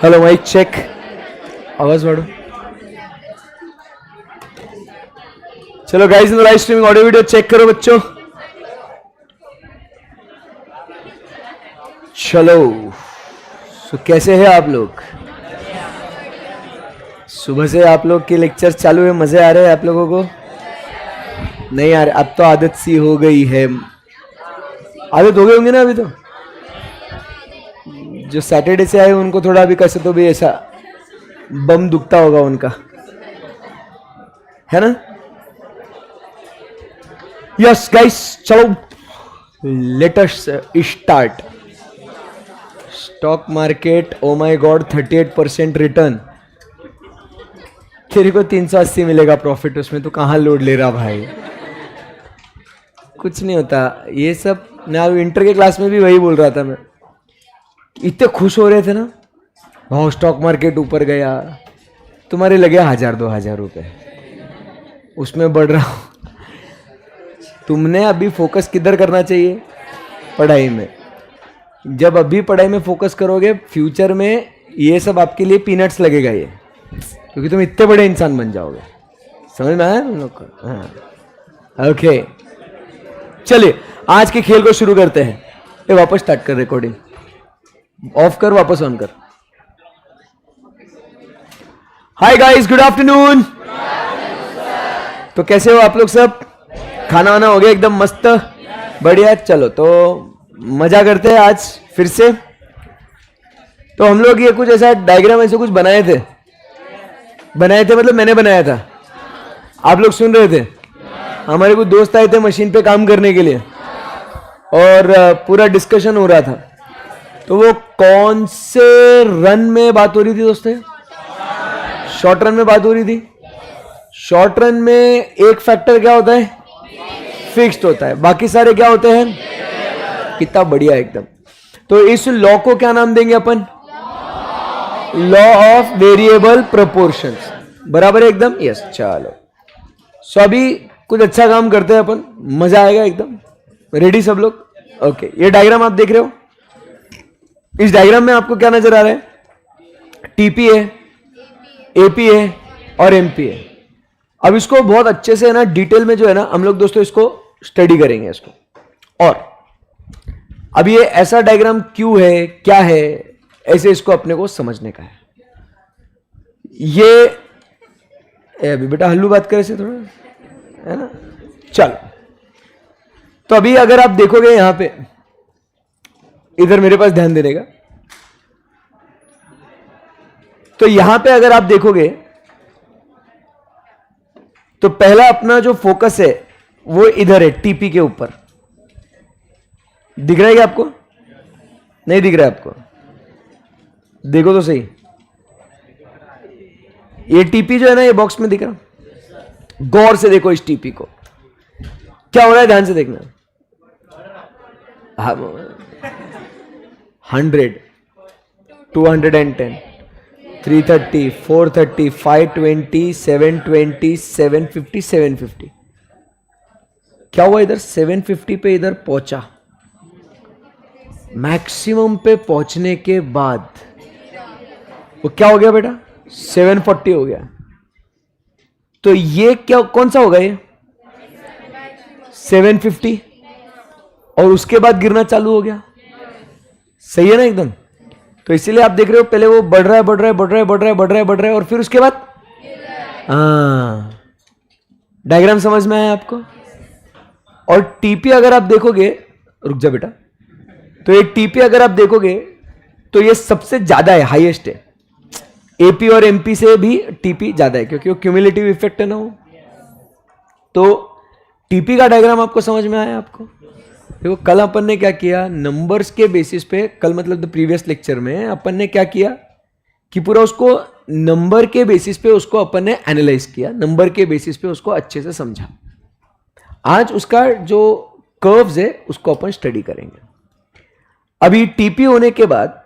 Hello mic check, आवाज बढ़ो। चलो guys, live streaming audio video check करो बच्चों। चलो, तो कैसे हैं आप लोग? सुबह से आप लोग के लेक्चर चालू है, मजे आ रहे हैं आप लोगों को? नहीं आ रहे? अब तो आदत सी हो गई है। आदत हो गई होंगी ना अभी तो। जो सैटरडे से आए उनको थोड़ा अभी कैसे तो भी ऐसा बम दुखता होगा उनका, है ना? यस गाइस, चलो let us start. Stock market, oh my God, 38% return. तेरे को 380 मिलेगा प्रॉफिट, उसमें तो कहाँ लोड ले रहा भाई? कुछ नहीं होता ये सब। ना इंटर के क्लास में भी वही बोल रहा था मैं। इतने खुश हो रहे थे ना, हाँ स्टॉक मार्केट ऊपर गया, तुम्हारे लगे 1000-2000 रुपए, उसमें बढ़ रहा हूं। तुमने अभी फोकस किधर करना चाहिए? पढ़ाई में। जब अभी पढ़ाई में फोकस करोगे, फ्यूचर में ये सब आपके लिए पीनट्स लगेगा ये, क्योंकि तुम इतने बड़े इंसान बन जाओगे। समझ में आया तुम लोग को? हाँ, ओके। चलिए आज के खेल को शुरू करते हैं। ये वापस स्टार्ट कर, रिकॉर्डिंग ऑफ कर, वापस ऑन कर। Hi guys, good afternoon. तो कैसे हो आप लोग सब? खाना वाना हो गया एकदम मस्त, बढ़िया। चलो तो मजा करते हैं आज फिर से। तो हम लोग ये कुछ ऐसा डायग्राम ऐसे कुछ बनाए थे मतलब मैंने बनाया था, आप लोग सुन रहे थे। हमारे कुछ दोस्त आए थे मशीन पे काम करने के लिए और पूरा डिस्कशन हो रहा था। तो वो कौन से रन में बात हो रही थी दोस्तों? शॉर्ट रन में बात हो रही थी। शॉर्ट रन में एक फैक्टर क्या होता है? फिक्स्ड होता है, बाकी सारे क्या होते हैं? कितना बढ़िया एकदम। तो इस लॉ को क्या नाम देंगे अपन? Law of variable proportions. बराबर है एकदम? यस। चलो सो अभी कुछ अच्छा काम करते हैं अपन, मजा आएगा एकदम। रेडी सब लोग? ओके। ये डायग्राम आप देख रहे हो, इस डायग्राम में आपको क्या नजर आ रहा है? टीपी है, एपी है और एमपी है। अब इसको बहुत अच्छे से है ना, डिटेल में जो है ना, हम लोग दोस्तों इसको स्टडी करेंगे इसको। और अब ये ऐसा डायग्राम क्यों है, क्या है, ऐसे इसको अपने को समझने का है। ये अभी बेटा हल्लू बात करे से थोड़ा, है ना? चलो तो अभी अगर आप देखोगे यहां पे, इधर मेरे पास ध्यान देने का, तो यहां पे अगर आप देखोगे तो पहला अपना जो फोकस है वो इधर है, टीपी के ऊपर। दिख रहा है क्या आपको? नहीं दिख रहा है आपको? देखो तो सही, ये टीपी जो है ना, ये बॉक्स में दिख रहा। गौर से देखो इस टीपी को, क्या हो रहा है ध्यान से देखना। 100, 210, 330, 430, 520, 720, 750, 750। क्या हुआ इधर? 750 पे इधर पहुंचा। मैक्सिमम पे पहुंचने के बाद वो क्या हो गया बेटा? 740 हो गया। तो ये क्या, कौन सा होगा ये? 750। और उसके बाद गिरना चालू हो गया। सही है ना एकदम? तो इसीलिए आप देख रहे हो, पहले वो बढ़ रहा है, बढ़ रहा है, बढ़ रहा है, बढ़ रहा है, बढ़ रहा है, बढ़ रहा है, और फिर उसके बाद डायग्राम समझ में आया आपको? और टीपी अगर आप देखोगे, रुक जा बेटा, तो ये टीपी अगर आप देखोगे तो ये सबसे ज्यादा है, हाईएस्ट है। एपी और एमपी से भी टीपी ज्यादा है, क्योंकि वो क्यूमुलेटिव इफेक्ट है ना वो। तो टीपी का डायग्राम आपको समझ में आया आपको? देखो कल अपन ने क्या किया, नंबर्स के बेसिस पे, कल मतलब द प्रीवियस लेक्चर में अपन ने क्या किया कि पूरा उसको नंबर के बेसिस पे उसको अपन ने एनालाइज किया, नंबर के बेसिस पे उसको अच्छे से समझा। आज उसका जो कर्व्स है उसको अपन स्टडी करेंगे। अभी टीपी होने के बाद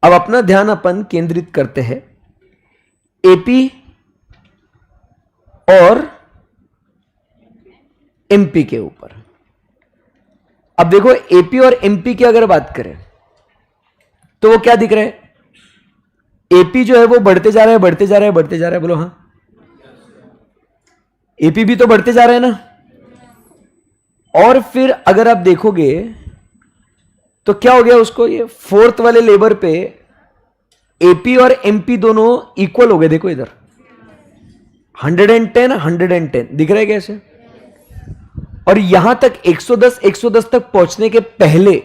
अब अपना ध्यान अपन केंद्रित करते हैं एपी और एमपी के ऊपर। अब देखो एपी और एमपी की अगर बात करें तो वो क्या दिख रहा है? एपी जो है वो बढ़ते जा रहा है, बढ़ते जा रहा है, बढ़ते जा रहा है, बोलो हाँ। एपी भी तो बढ़ते जा रहे हैं ना। और फिर अगर आप देखोगे तो क्या हो गया उसको, ये फोर्थ वाले लेबर पे एपी और एमपी दोनों इक्वल हो गए। देखो इधर 110 110 दिख रहा है कैसे। और यहां तक 110 तक पहुंचने के पहले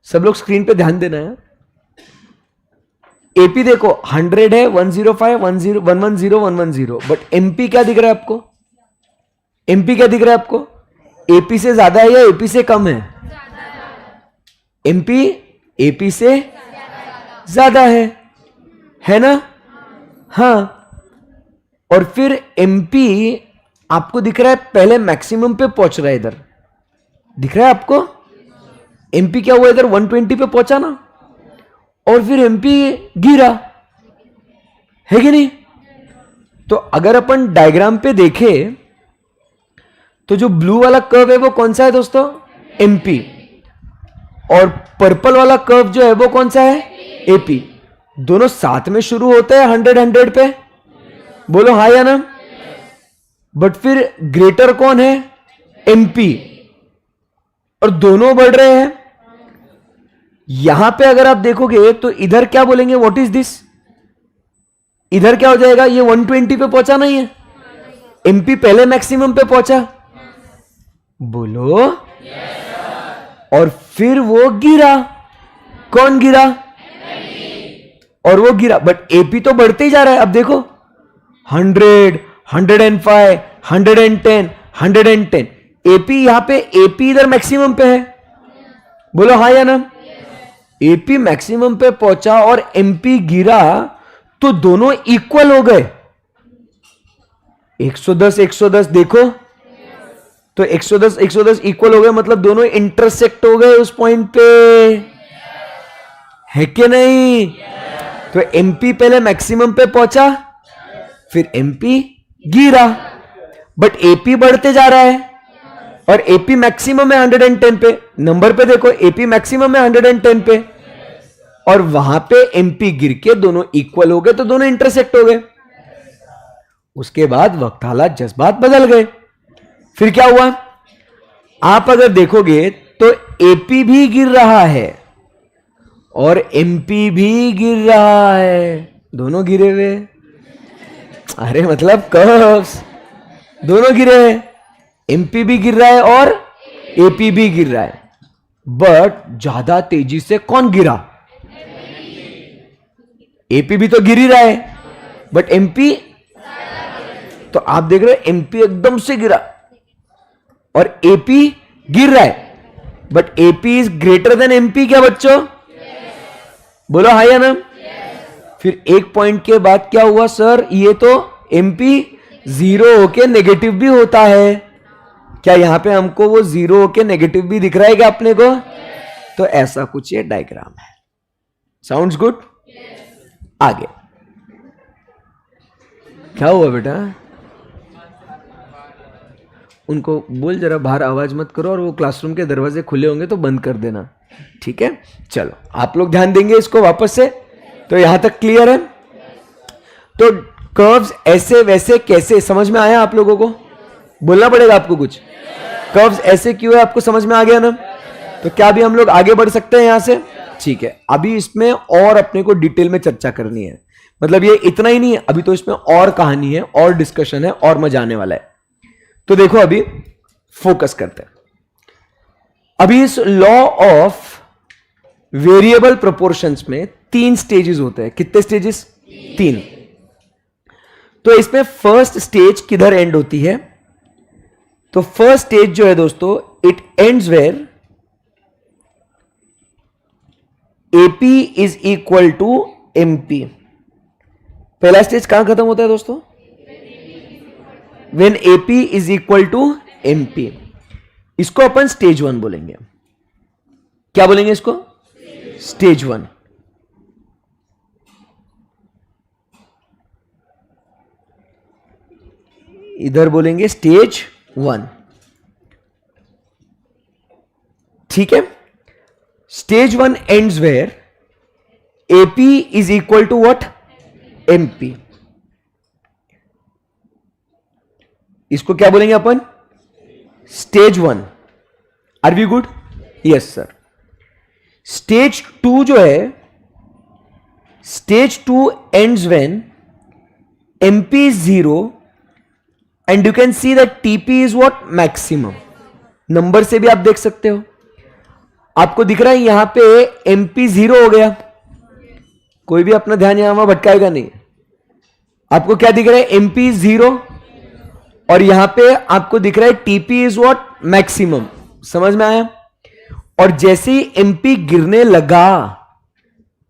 सब लोग स्क्रीन पे ध्यान देना है। एपी देखो 100 है, 105 10 110 110, बट एमपी क्या दिख रहा है आपको? एमपी क्या दिख रहा है आपको? एपी से ज्यादा है या एपी से कम है? एमपी एपी से ज्यादा है ना? हाँ। और फिर एमपी आपको दिख रहा है पहले मैक्सिमम पे पहुंच रहा है, इधर दिख रहा है आपको? एमपी क्या हुआ, इधर 120 पे पहुंचा ना, और फिर एमपी गिरा, है कि नहीं? तो अगर अपन डायग्राम पे देखें तो जो ब्लू वाला कर्व है वो कौन सा है दोस्तों? एमपी। और पर्पल वाला कर्व जो है वो कौन सा है? एपी। दोनों साथ में शुरू होते हैं 100 पे, बोलो हाँ या ना? बट फिर ग्रेटर कौन है? एमपी। और दोनों बढ़ रहे हैं। यहां पे अगर आप देखोगे तो इधर क्या बोलेंगे, व्हाट इज दिस? इधर क्या हो जाएगा, ये 120 पे पहुंचा नहीं है, एमपी पहले मैक्सिमम पे पहुंचा, बोलो और फिर वो गिरा। कौन गिरा? और वो गिरा, बट एपी तो बढ़ते ही जा रहा है। अब देखो 100 105 110 110, एपी यहां पे, एपी इधर मैक्सिमम पे है, बोलो हाँ या ना? एपी मैक्सिमम पे पहुंचा और एमपी गिरा, तो दोनों इक्वल हो गए। 110 देखो, तो 110 इक्वल हो गए, मतलब दोनों इंटरसेक्ट हो गए उस पॉइंट पे, है कि नहीं? तो एमपी पहले मैक्सिमम पे पहुंचा, फिर एमपी गिरा, बट एपी बढ़ते जा रहा है, और एपी मैक्सिमम है 110 पे। नंबर पे देखो, एपी मैक्सिमम है 110 पे, और वहां पे एमपी गिर के दोनों इक्वल हो गए, तो दोनों इंटरसेक्ट हो गए। उसके बाद वक्त, हालात, जज्बात बदल गए। फिर क्या हुआ? आप अगर देखोगे तो एपी भी गिर रहा है और एमपी भी गिर रहा है, दोनों गिरे हुए। अरे मतलब कर्व्स दोनों गिरे हैं, एमपी भी गिर रहा है और एपी भी गिर रहा है, बट ज्यादा तेजी से कौन गिरा? एपी भी तो गिर ही रहा है, बट एमपी, तो आप देख रहे हो एमपी एकदम से गिरा और एपी गिर रहा है, but AP is greater then MP. क्या बच्चों? बोलो हाँ या ना? फिर एक पॉइंट के बाद क्या हुआ सर, ये तो एमपी जीरो होके नेगेटिव भी होता है। क्या यहां पे हमको वो जीरो होके नेगेटिव भी दिख रहा है क्या अपने को? तो ऐसा कुछ ये डायग्राम है। Sounds good? आगे क्या हुआ बेटा? उनको बोल जरा बाहर आवाज मत करो, और वो क्लासरूम के दरवाजे खुले होंगे तो बंद कर देना, ठीक है? चलो आप लोग ध्यान देंगे इसको वापस से। तो यहां तक क्लियर है? तो कर्व्स ऐसे वैसे कैसे, समझ में आया आप लोगों को? बोलना पड़ेगा आपको कुछ। कर्व्स ऐसे क्यों है आपको समझ में आ गया ना? तो क्या भी हम लोग आगे बढ़ सकते हैं यहां से? ठीक है, अभी इसमें और अपने को डिटेल में चर्चा करनी है। मतलब ये इतना ही नहीं है, अभी तो इसमें और कहानी है, और डिस्कशन है, और मजा आने वाला है। तो देखो अभी फोकस करते हैं। अभी इस लॉ ऑफ वेरिएबल प्रोपोर्शंस में 3 स्टेजेस होते हैं। कितने स्टेजेस? 3। तो इसमें फर्स्ट स्टेज किधर एंड होती है? तो फर्स्ट स्टेज जो है दोस्तों, it ends where AP is equal to MP. पहला स्टेज कहां खत्म होता है दोस्तों? When AP is equal to MP. इसको अपन स्टेज 1 बोलेंगे। क्या बोलेंगे इसको? स्टेज 1। इधर बोलेंगे स्टेज 1, ठीक है? Stage 1 ends where AP is equal to what? MP, इसको क्या बोलेंगे अपन? Stage 1। Are we good? Yes sir. Stage 2 जो है, stage 2 ends when MP is 0 and you can see that TP is what? Maximum. Number से भी आप देख सकते हो, आपको दिख रहा है यहां पे एमपी 0 हो गया, कोई भी अपना ध्यान यहां वहां भटकाएगा नहीं। आपको क्या दिख रहा है? एमपी 0, और यहां पे आपको दिख रहा है टीपी इज व्हाट? मैक्सिमम। समझ में आया? और जैसे ही एमपी गिरने लगा,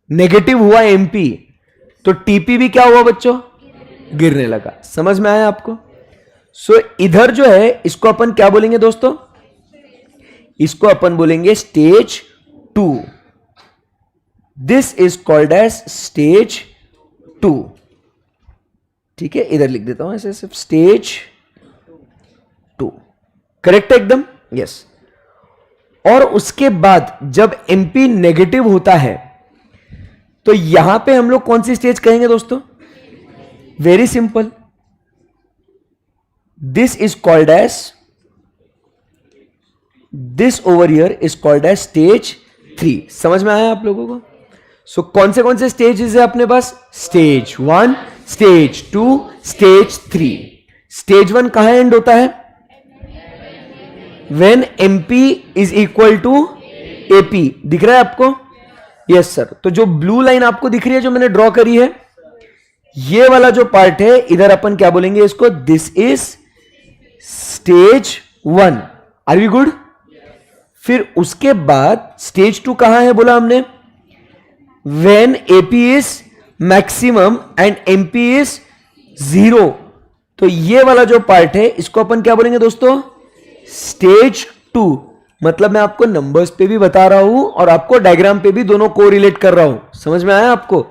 नेगेटिव हुआ एमपी, तो टीपी भी क्या हुआ बच्चों? गिरने लगा। समझ में आया आपको? सो इधर जो है इसको अपन क्या बोलेंगे दोस्तों? इसको अपन बोलेंगे stage 2। This is called as stage 2। ठीक है, इधर लिख देता हूं ऐसे सिर्फ, स्टेज 2। करेक्ट है एकदम? यस। और उसके बाद जब एमपी नेगेटिव होता है तो यहां पे हम लोग कौन सी स्टेज कहेंगे दोस्तों? Very simple, this is called as, this over here is called as stage 3। समझ में आया आप लोगों को? सो कौन से स्टेजेस है अपने पास? Stage 1, stage 2, stage 3। स्टेज 1 कहां एंड होता है? When MP is equal to AP. दिख रहा है आपको? Yes sir. तो जो ब्लू लाइन आपको दिख रही है, जो मैंने ड्रॉ करी है, ये वाला जो पार्ट है, इधर अपन क्या बोलेंगे इसको? This is stage 1। Are we good? फिर उसके बाद स्टेज 2 कहां है बोला हमने? When AP is maximum and MP is 0। तो ये वाला जो पार्ट है, इसको अपन क्या बोलेंगे दोस्तों? स्टेज 2। मतलब मैं आपको नंबर्स पे भी बता रहा हूं और आपको डायग्राम पे भी दोनों को रिलेट कर रहा हूं। समझ में आया आपको?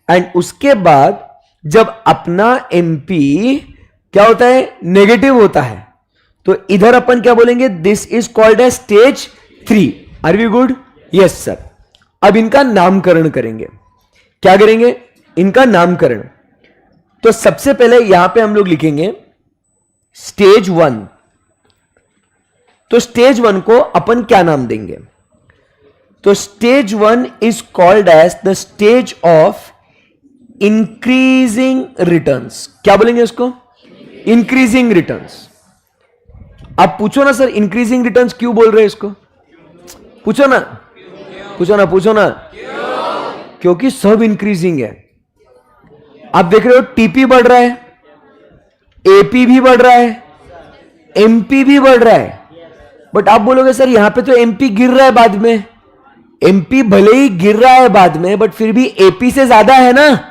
एंड उसके बाद जब अपना एमपी क्या होता है? नेगेटिव होता है, तो इधर अपन क्या बोलेंगे? This is called as stage 3। Are we good? Yes sir. अब इनका नामकरण करेंगे। क्या करेंगे? इनका नामकरण। तो सबसे पहले यहां पे हम लोग लिखेंगे स्टेज 1। तो स्टेज 1 को अपन क्या नाम देंगे? तो stage 1 is called as the stage of increasing returns. क्या बोलेंगे उसको? Increasing returns. आप पूछो ना सर, इंक्रीजिंग रिटर्न्स क्यों बोल रहे हैं इसको? पूछो ना, पूछो ना, पूछो ना। क्योंकि सब इंक्रीजिंग है। आप देख रहे हो टीपी बढ़ रहा है, एपी भी बढ़ रहा है, एमपी भी बढ़ रहा है। बट आप बोलोगे सर यहां पे तो एमपी गिर रहा है बाद में। एमपी भले ही गिर रहा है बाद में, बट फिर भी एपी से ज्यादा है ना,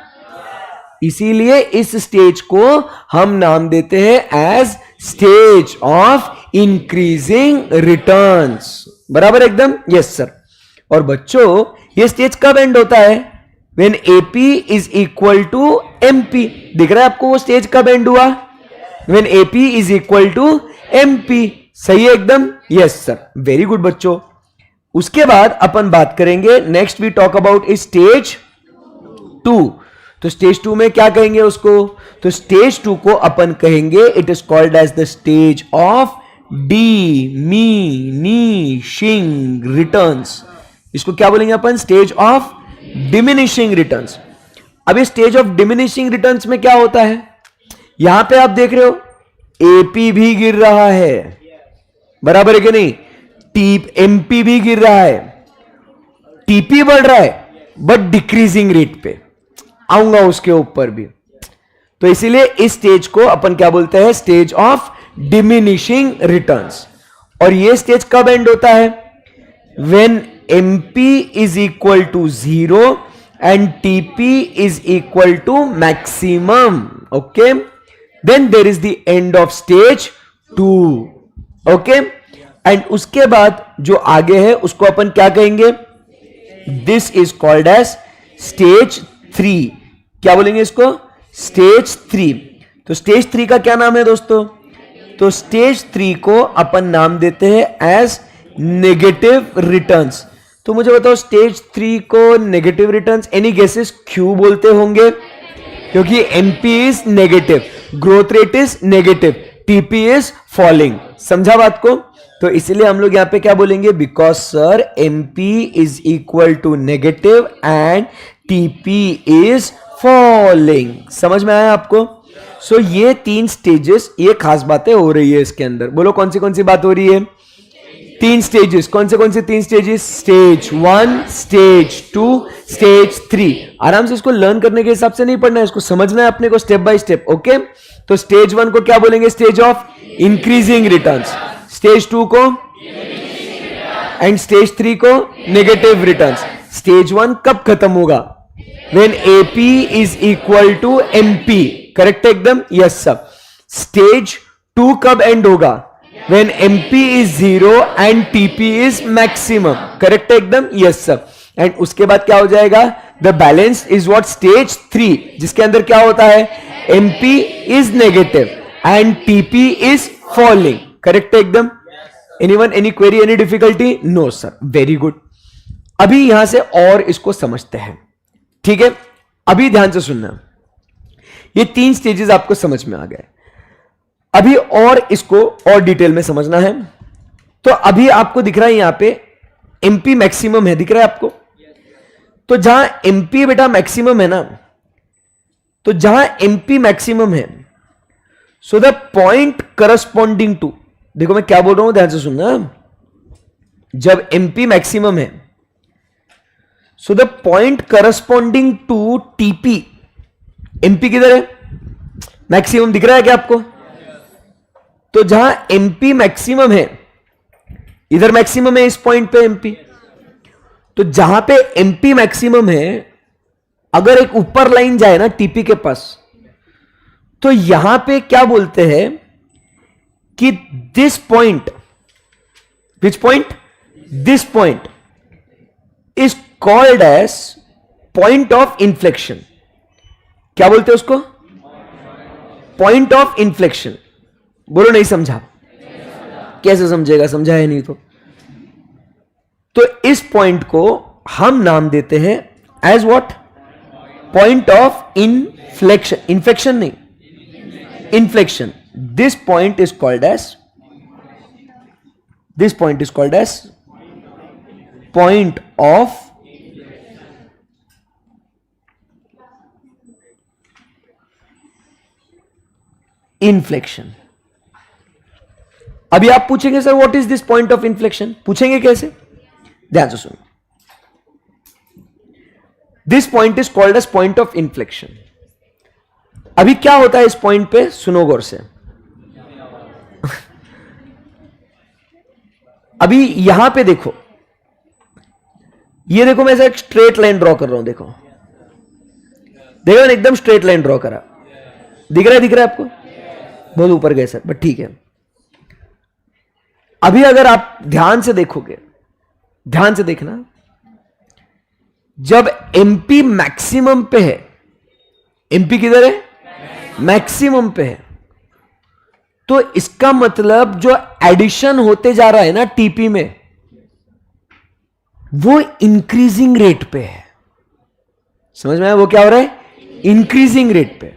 इसीलिए इस स्टेज को हम नाम देते हैं as stage of increasing returns. बराबर एकदम? Yes sir. और बच्चों ये स्टेज कब एंड होता है? When AP is equal to MP. दिख रहा है आपको वो स्टेज कब एंड हुआ? When AP is equal to MP. सही है एकदम? Yes sir. वेरी गुड बच्चों। उसके बाद अपन बात करेंगे, next we talk about is stage 2। तो स्टेज 2 में क्या कहेंगे उसको? तो स्टेज 2 को अपन कहेंगे it is called as the stage of diminishing returns. इसको क्या बोलेंगे अपन? Stage of diminishing returns. अब इस स्टेज ऑफ डिमिनिशिंग रिटर्न्स में क्या होता है? यहां पे आप देख रहे हो एपी भी गिर रहा है, बराबर है कि नहीं? एमपी भी गिर रहा है, टीपी बढ़ रहा है, बट डिक्रीजिंग रेट पे। आऊंगा उसके ऊपर भी। तो इसीलिए इस स्टेज को अपन क्या बोलते हैं? Stage of diminishing returns. और ये स्टेज कब एंड होता है? When MP is equal to 0 and TP is equal to maximum. Okay, then there is the end of stage 2। Okay, and उसके बाद जो आगे है उसको अपन क्या कहेंगे? This is called as stage 3। क्या बोलेंगे इसको? स्टेज 3। तो स्टेज 3 का क्या नाम है दोस्तों? तो स्टेज 3 को अपन नाम देते हैं एज नेगेटिव रिटर्न्स। तो मुझे बताओ स्टेज 3 को नेगेटिव रिटर्न्स, एनी गेसेस क्यों बोलते होंगे? क्योंकि MP is negative, growth rate is negative, TP is falling. समझा बात को? तो इसलिए हम लोग यहां पे क्या बोलेंगे, because sir MP is equal to negative and TP is falling. समझ में आया आपको? सो ये 3 स्टेजेस, ये खास बातें हो रही है इसके अंदर। बोलो कौन सी बात हो रही है? 3 स्टेजेस। कौन से 3 स्टेजेस? Stage 1, stage 2, stage 3। आराम से इसको लर्न करने के हिसाब से नहीं पढ़ना है, इसको समझना है अपने को स्टेप बाय स्टेप। ओके, तो स्टेज 1 को क्या बोलेंगे? Stage of increasing returns. Stage 2 को एंड स्टेज 3 को नेगेटिव रिटर्न्स। स्टेज 1 कब खत्म होगा? When AP is equal to MP. Correct एकदम? Yes sir. स्टेज 2 कब एंड होगा? When MP is 0 and TP is maximum. Correct एकदम? Yes sir. एंड उसके बाद क्या हो जाएगा? The balance is what? Stage 3, जिसके अंदर क्या होता है? MP is negative and TP is falling. Correct एकदम? Anyone, any query, any difficulty? No sir. Very good. अभी यहां से और इसको समझते हैं, ठीक है? अभी ध्यान से सुनना, ये 3 स्टेजेस आपको समझ में आ गए। अभी और इसको और डिटेल में समझना है। तो अभी आपको दिख रहा है यहां पे एमपी मैक्सिमम है, दिख रहा है आपको? तो जहां एमपी बेटा मैक्सिमम है ना, तो जहां एमपी मैक्सिमम है, so the point corresponding to, देखो मैं क्या बोल रहा हूं, ध्यान से सुनना। जब एमपी मैक्सिमम है, so the point corresponding to TP, MP किधर है? मैक्सिमम दिख रहा है क्या आपको? तो जहां एमपी मैक्सिमम है, इधर मैक्सिमम है इस पॉइंट पे एमपी। तो जहां पे एमपी मैक्सिमम है, अगर एक ऊपर लाइन जाए ना टीपी के पास, तो यहां पे क्या बोलते हैं कि this point, which point? This point is called as point of inflection. क्या बोलते हैं उसको? Point of inflection. बोलो नहीं समझा? कैसे समझेगा? समझाया नहीं तो इस पॉइंट को हम नाम देते हैं as what? Point of inflection. Infection नहीं, inflection. This point is called as point of inflection. अभी आप पूछेंगे sir what is this point of inflection? पूछेंगे कैसे? ध्यान से सुनो। This point is called as point of inflection. अभी क्या होता है इस पॉइंट पे? सुनो गौर से। अभी यहां पे देखो, ये देखो मैं एक स्ट्रेट लाइन ड्रॉ कर रहा हूं। देखो देखो, एकदम स्ट्रेट लाइन ड्रॉ करा। दिख रहा है आपको? बहुत ऊपर गए सर, बट ठीक है। अभी अगर आप ध्यान से देखोगे, ध्यान से देखना, जब एमपी मैक्सिमम पे है, एमपी किधर है? मैक्सिमम पे है, तो इसका मतलब जो एडिशन होते जा रहा है ना टीपी में, वो इंक्रीजिंग रेट पे है। समझ में आया? वो क्या हो रहा है? इंक्रीजिंग रेट पे।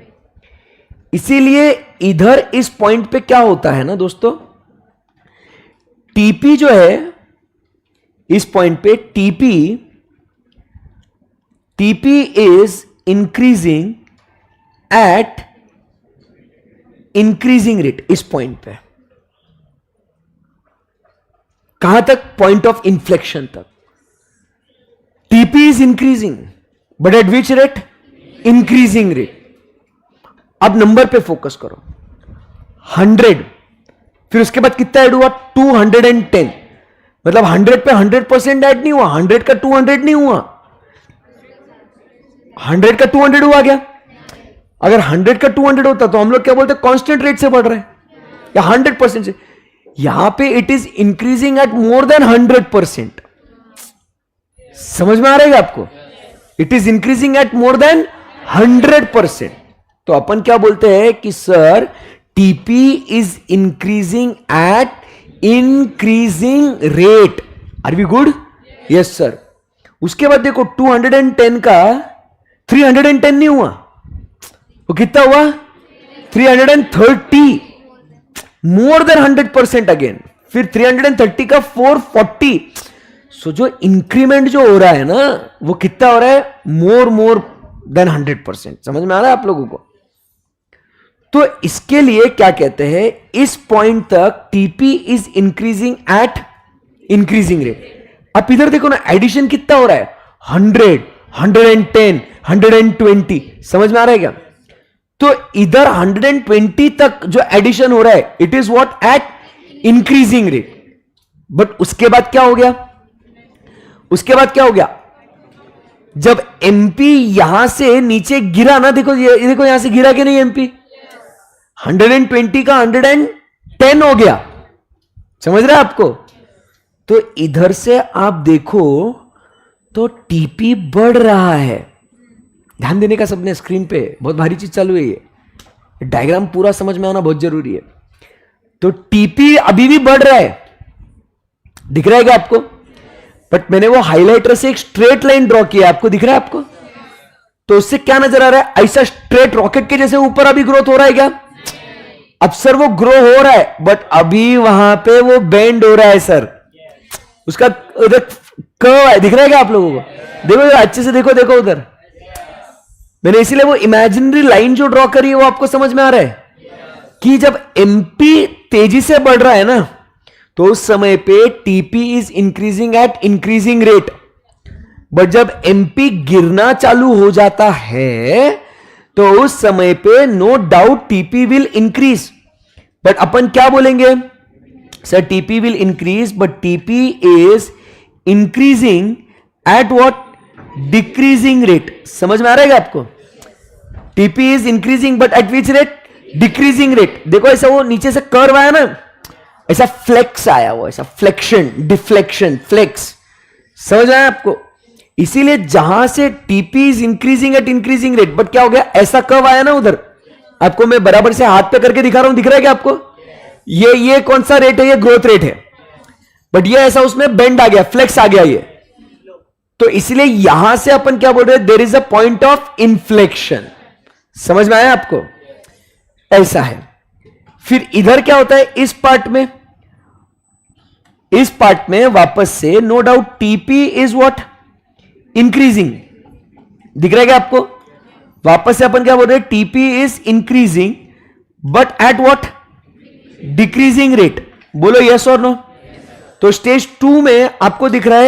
इसीलिए इधर इस पॉइंट पे क्या होता है ना दोस्तों, टीपी जो है इस पॉइंट पे, TP is increasing at increasing rate. इस पॉइंट पे कहां तक? पॉइंट ऑफ इन्फ्लेक्शन तक। TP is increasing, but at which rate? Increasing rate. अब नंबर पे फोकस करो। 100, फिर उसके बाद कितना ऐड हुआ? 210। मतलब 100 पे 100% ऐड नहीं हुआ, 100 का 200 नहीं हुआ, 100 का 200 हुआ क्या? अगर 100 का 200 होता तो हम लोग क्या बोलते? कांस्टेंट रेट से बढ़ रहे हैं या 100% से। यहां पे it is increasing at more than 100%। समझ में आ रहा है आपको? It is increasing at more than 100%। तो अपन क्या बोलते हैं कि sir TP is increasing at increasing rate. Are we good? Yes sir. उसके बाद देखो 210 का 310 नहीं हुआ, वो कितना हुआ 330, मोर देन 100% अगेन। फिर 330 का 440। सो जो इंक्रीमेंट जो हो रहा है ना वो कितना हो रहा है, मोर देन 100%। समझ में आ रहा है आप लोगों को? तो इसके लिए क्या कहते हैं, इस पॉइंट तक TP is increasing at increasing rate. आप इधर देखो ना, एडिशन कितना हो रहा है, 100, 110, 120। समझ में आ रहा है क्या? तो इधर 120 तक जो एडिशन हो रहा है, it is what, at increasing rate. But उसके बाद क्या हो गया, उसके बाद क्या हो गया, जब एमपी यहां से नीचे गिरा ना, देखो ये देखो यहां से गिरा कि नहीं एमपी, 120 का 110 हो गया। समझ रहे हैं आपको? तो इधर से आप देखो तो टीपी बढ़ रहा है। ध्यान देने का सबने, स्क्रीन पे बहुत भारी चीज चालू है, ये डायग्राम पूरा समझ में आना बहुत जरूरी है। तो टीपी अभी भी बढ़ रहा है, दिख रहा है क्या आपको? बट मैंने वो हाइलाइटर से एक स्ट्रेट लाइन ड्रॉ किया, आपको दिख रहा है आपको? तो उससे क्या नजर आ रहा है, ऐसा स्ट्रेट रॉकेट के जैसे ऊपर अभी ग्रोथ हो रहा है क्या? अब सर वो ग्रो हो रहा है, बट अभी वहां पे वो बेंड हो रहा है सर, उसका उधर कर्व है, दिख रहा है क्या आप लोगों को? देखो अच्छे से देखो, देखो उधर मैंने इसीलिए वो इमेजिनरी लाइन जो ड्रॉ करी है वो आपको समझ में आ रहा है कि जब एमपी तेजी से बढ़ रहा है ना, तो उस समय पे TP is increasing at increasing rate. But जब एमपी गिरना चालू हो जाता है तो उस समय पे no doubt TP will increase. But अपन क्या बोलेंगे, sir TP will increase but TP is increasing at what, decreasing rate. समझ में आ रहा है आपको? TP is increasing but at which rate, decreasing rate. देखो ऐसा वो नीचे से कर्व आया ना, ऐसा फ्लेक्स आया, वो ऐसा फ्लेक्शन, डिफ्लेक्शन, फ्लेक्स। समझ आया आपको? इसीलिए जहां से TP is increasing at increasing rate, but क्या हो गया, ऐसा कर्व आया ना उधर, आपको मैं बराबर से हाथ पे करके दिखा रहा हूं, दिख रहा है क्या आपको? ये कौन सा रेट है, ये ग्रोथ रेट है, बट ये ऐसा उसमें बेंड आ गया, फ्लेक्स आ गया ये। तो इसलिए यहां से अपन क्या बोल रहे हैं, there is a point of inflection. समझ में आया आपको? ऐसा है। फिर इधर क्या होता है, इस पार्ट में वापस से no doubt TP is what, increasing. दिख रहा है क्या आपको? वापस से अपन क्या बोल रहे हैं, TP is increasing but eight what, decreasing rate. बोलो यस और नो। तो स्टेज 2 में आपको दिख रहा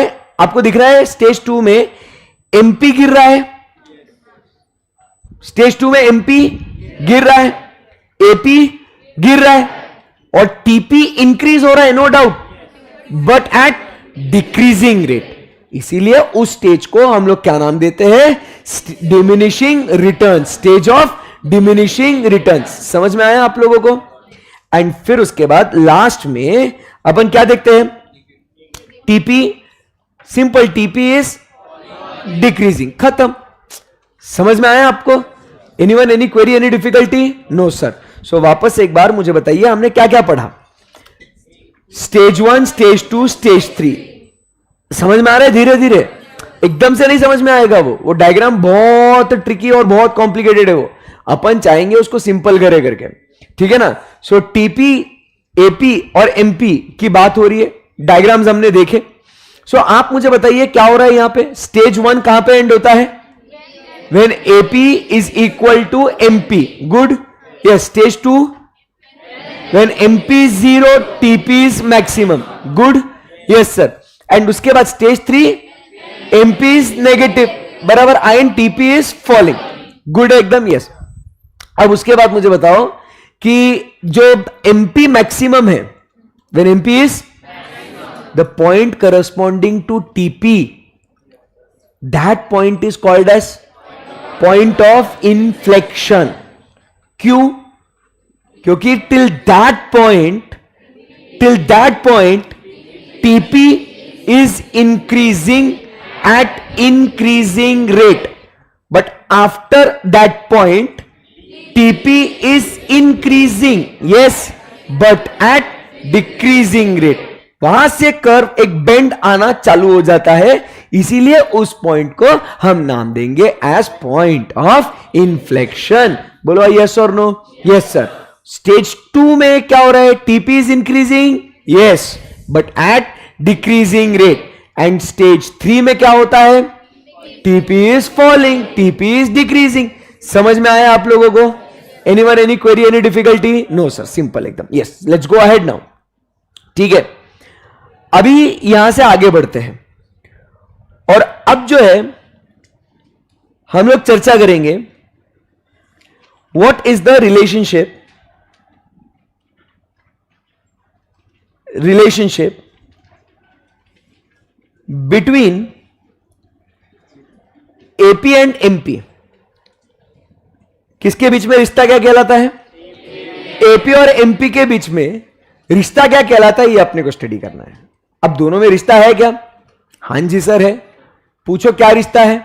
है स्टेज 2 में एमपी गिर रहा है, स्टेज 2 में एमपी गिर रहा है, एपी गिर रहा है और टीपी इंक्रीज हो रहा है, no doubt, but at decreasing rate. इसीलिए उस स्टेज को हम लोग क्या नाम देते हैं, diminishing return, stage of diminishing returns. समझ में आया आप लोगों को? एंड फिर उसके बाद लास्ट में अपन क्या देखते हैं, TP, simple TP is decreasing, खत्म। समझ में आया आपको? Anyone, any query, any difficulty? No sir. So वापस एक बार मुझे बताइए हमने क्या क्या पढ़ा, स्टेज 1, स्टेज 2, स्टेज 3। समझ में आ रहा है? धीरे धीरे, एकदम से नहीं समझ में आएगा वो डायग्राम बहुत ट्रिकी और बहुत कॉम्प्लिकेटेड है, वो अपन चाहेंगे उसको सिंपल करे करके, ठीक है ना? सो टीपी, एपी और एमपी की बात हो रही है, डायग्राम्स हमने देखे। सो आप मुझे बताइए क्या हो रहा है यहां पे, स्टेज 1 कहां पे एंड होता है, when AP is equal to MP, good, yes. Stage 2, when MP is 0, TP is maximum, good, yes sir. And उसके बाद stage 3, MP is negative, बराबर, and TP is falling, good एकदम, yes. अब उसके बाद मुझे बताओ कि जो MP maximum है, when MP is the point corresponding to TP, that point is called as point of inflection. क्यों? क्योंकि till that point TP is increasing at increasing rate, but after that point TP is increasing, yes, but at decreasing rate. वहां से curve एक bend आना चालू हो जाता है, इसीलिए उस पॉइंट को हम नाम देंगे एज पॉइंट ऑफ इन्फ्लेक्शन। बोलो यस और नो, यस सर। स्टेज 2 में क्या हो रहा है, TP is increasing, yes, but at decreasing rate. And stage 3 में क्या होता है, TP is falling, TP is decreasing. समझ में आया आप लोगों को? Anyone, any query, any difficulty? No sir, simple एकदम। Yes, let's go ahead now. ठीक है, अभी यहां से आगे बढ़ते हैं और अब जो है हम लोग चर्चा करेंगे what is the relationship between AP and MP. किसके बीच में रिश्ता क्या कहलाता है? एपी और एमपी के बीच में रिश्ता क्या कहलाता है, ये अपने को स्टडी करना है। अब दोनों में रिश्ता है क्या? हां जी सर है। पूछो क्या रिश्ता है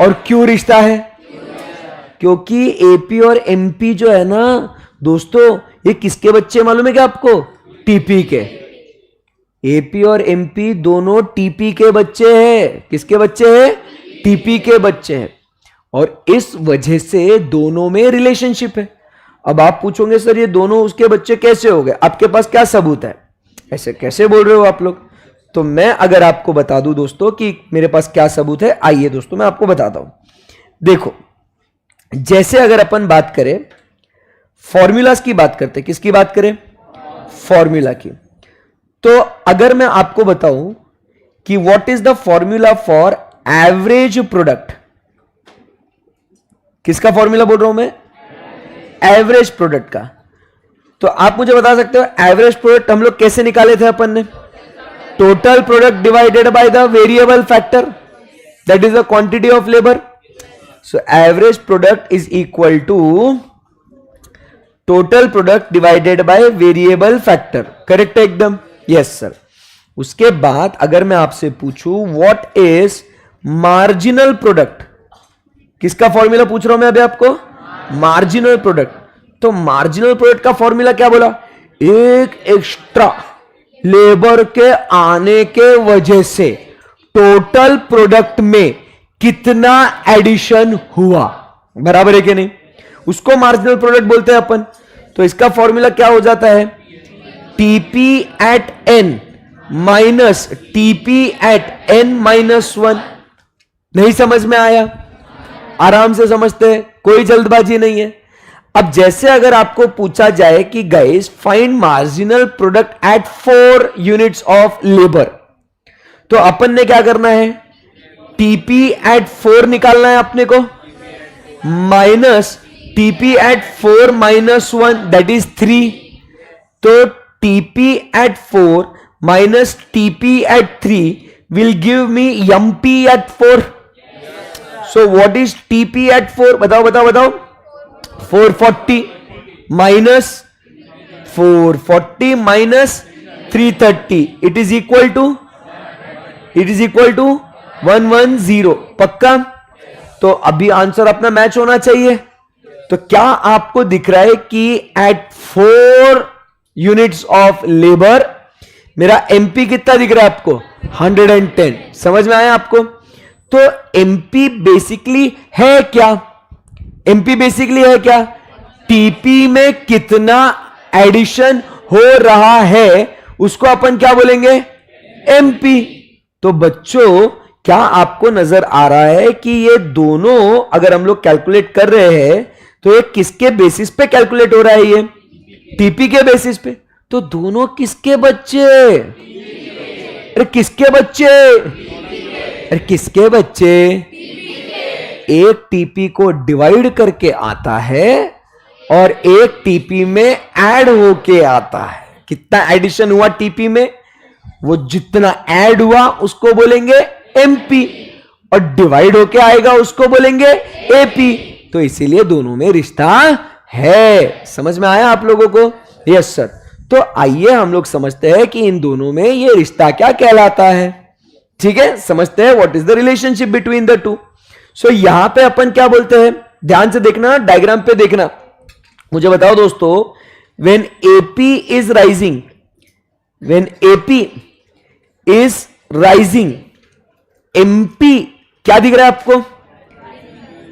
और क्यों रिश्ता है? क्योंकि एपी और एमपी जो है ना दोस्तों, ये किसके बच्चे मालूम है क्या आपको? टीपी के। एपी और एमपी दोनों टीपी के बच्चे हैं। किसके बच्चे हैं? टीपी के बच्चे हैं। और इस वजह से दोनों में रिलेशनशिप है। अब आप पूछोगे सर ये दोनों उसके बच्चे कैसे हो गए? आपके पास क्या सबूत है? ऐसे कैसे बोल रहे हो आप लोग? तो मैं अगर आपको बता दूं दोस्तों कि मेरे पास क्या सबूत है, आइए दोस्तों मैं आपको बताता हूं। देखो, जैसे अगर अपन बात करें फॉर्मूलाज की बात करते, किसकी बात करें? फॉर्मूला की। तो अगर मैं आपको बताऊं कि what is the formula for average product, किसका फॉर्मूला बोल रहा हूं मैं? एवरेज प्रोडक्ट का। तो आप मुझे बता सकते हो एवरेज प्रोडक्ट हम लोग कैसे निकाले थे अपन ने? Total product divided by the variable factor, that is the quantity of labour. So average product is equal to total product divided by variable factor. Correct है एकदम? Yes sir. उसके बाद अगर मैं आपसे पूछूं व्हाट इज मार्जिनल प्रोडक्ट, किसका formula पूछ रहा हूं मैं अभी आपको? Marginal product. तो मार्जिनल प्रोडक्ट का फॉर्मूला क्या बोला? एक एक्स्ट्रा लेबर के आने के वजह से टोटल प्रोडक्ट में कितना एडिशन हुआ, बराबर है कि नहीं? उसको मार्जिनल प्रोडक्ट बोलते हैं अपन। तो इसका फॉर्मूला क्या हो जाता है? TP at N minus TP at N minus 1। नहीं समझ में आया? आराम से समझते हैं, कोई जल्दबाजी नहीं है। अब जैसे अगर आपको पूछा जाए कि guys find marginal product at 4 units of labour, तो अपन ने क्या करना है? टीपी एट 4 निकालना है अपने को, minus TP at 4 minus 1 that is 3। तो TP at 4 minus TP at 3 will give me MP at 4। So what is TP at 4? बताओ बताओ बताओ। 440 minus 440 minus 330 it is equal to 110। पक्का? तो अभी आंसर अपना मैच होना चाहिए। तो क्या आपको दिख रहा है कि एट 4 यूनिट्स ऑफ लेबर मेरा एमपी कितना दिख रहा है आपको? 110। समझ में आया आपको? तो एमपी बेसिकली है क्या? एमपी बेसिकली है क्या? टीपी में कितना एडिशन हो रहा है उसको अपन क्या बोलेंगे? एमपी। तो बच्चों क्या आपको नजर आ रहा है कि ये दोनों अगर हम लोग कैलकुलेट कर रहे हैं तो ये किसके बेसिस पे कैलकुलेट हो रहा है? ये टीपी के बेसिस पे। तो दोनों किसके बच्चे? अरे किसके बच्चे? अरे किसके बच्चे? एक टीपी को डिवाइड करके आता है और एक टीपी में ऐड होके आता है। कितना एडिशन हुआ टीपी में? वो जितना ऐड हुआ उसको बोलेंगे एमपी, और डिवाइड होके आएगा उसको बोलेंगे एपी। तो इसीलिए दोनों में रिश्ता है। समझ में आया आप लोगों को? Yes sir. तो आइए हम लोग समझते हैं कि इन दोनों में ये रिश्ता क्या कहलाता है। ठीक है, समझते हैं what is the relationship between the two. So यहां पे अपन क्या बोलते हैं, ध्यान से देखना, डायग्राम पे देखना। मुझे बताओ दोस्तों, when AP is rising, when AP is rising, MP क्या दिख रहा है आपको?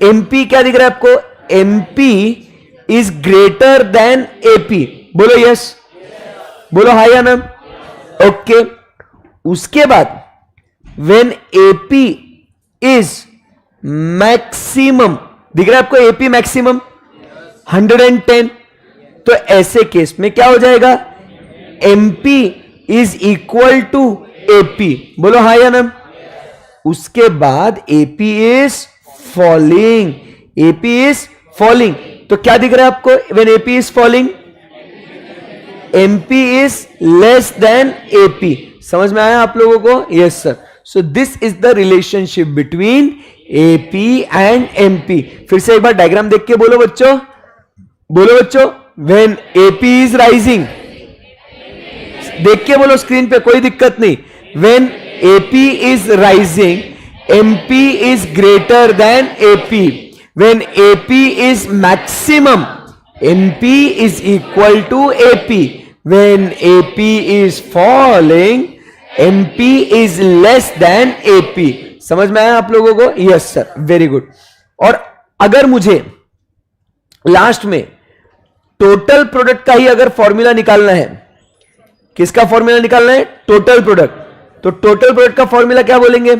एमपी क्या दिख रहा है आपको? MP is greater than AP? बोलो यस, बोलो हाई या ना? ओके, उसके बाद व्हेन एपी इज मैक्सिमम, दिख रहा है आपको एपी मैक्सिमम 110, तो ऐसे केस में क्या हो जाएगा? MP is equal to AP. बोलो हाई या ना? उसके बाद AP is falling, AP is falling, तो क्या दिख रहा है आपको when AP is falling? MP is less than AP. समझ में आया आप लोगों को? Yes sir. So this is the relationship between AP and MP. फिर से एक बार डायग्राम देख के बोलो बच्चों, बोलो बच्चों, व्हेन एपी इज राइजिंग, देख के बोलो स्क्रीन पे, कोई दिक्कत नहीं। When AP is rising, MP is greater than AP. When AP is maximum, MP is equal to AP. When AP is falling, MP is less than AP. समझ में आया आप लोगों को? Yes sir, very good. और अगर मुझे last में टोटल प्रोडक्ट का ही अगर फॉर्मूला निकालना है, किसका फॉर्मूला निकालना है? Total product. तो टोटल प्रोडक्ट का फॉर्मूला क्या बोलेंगे?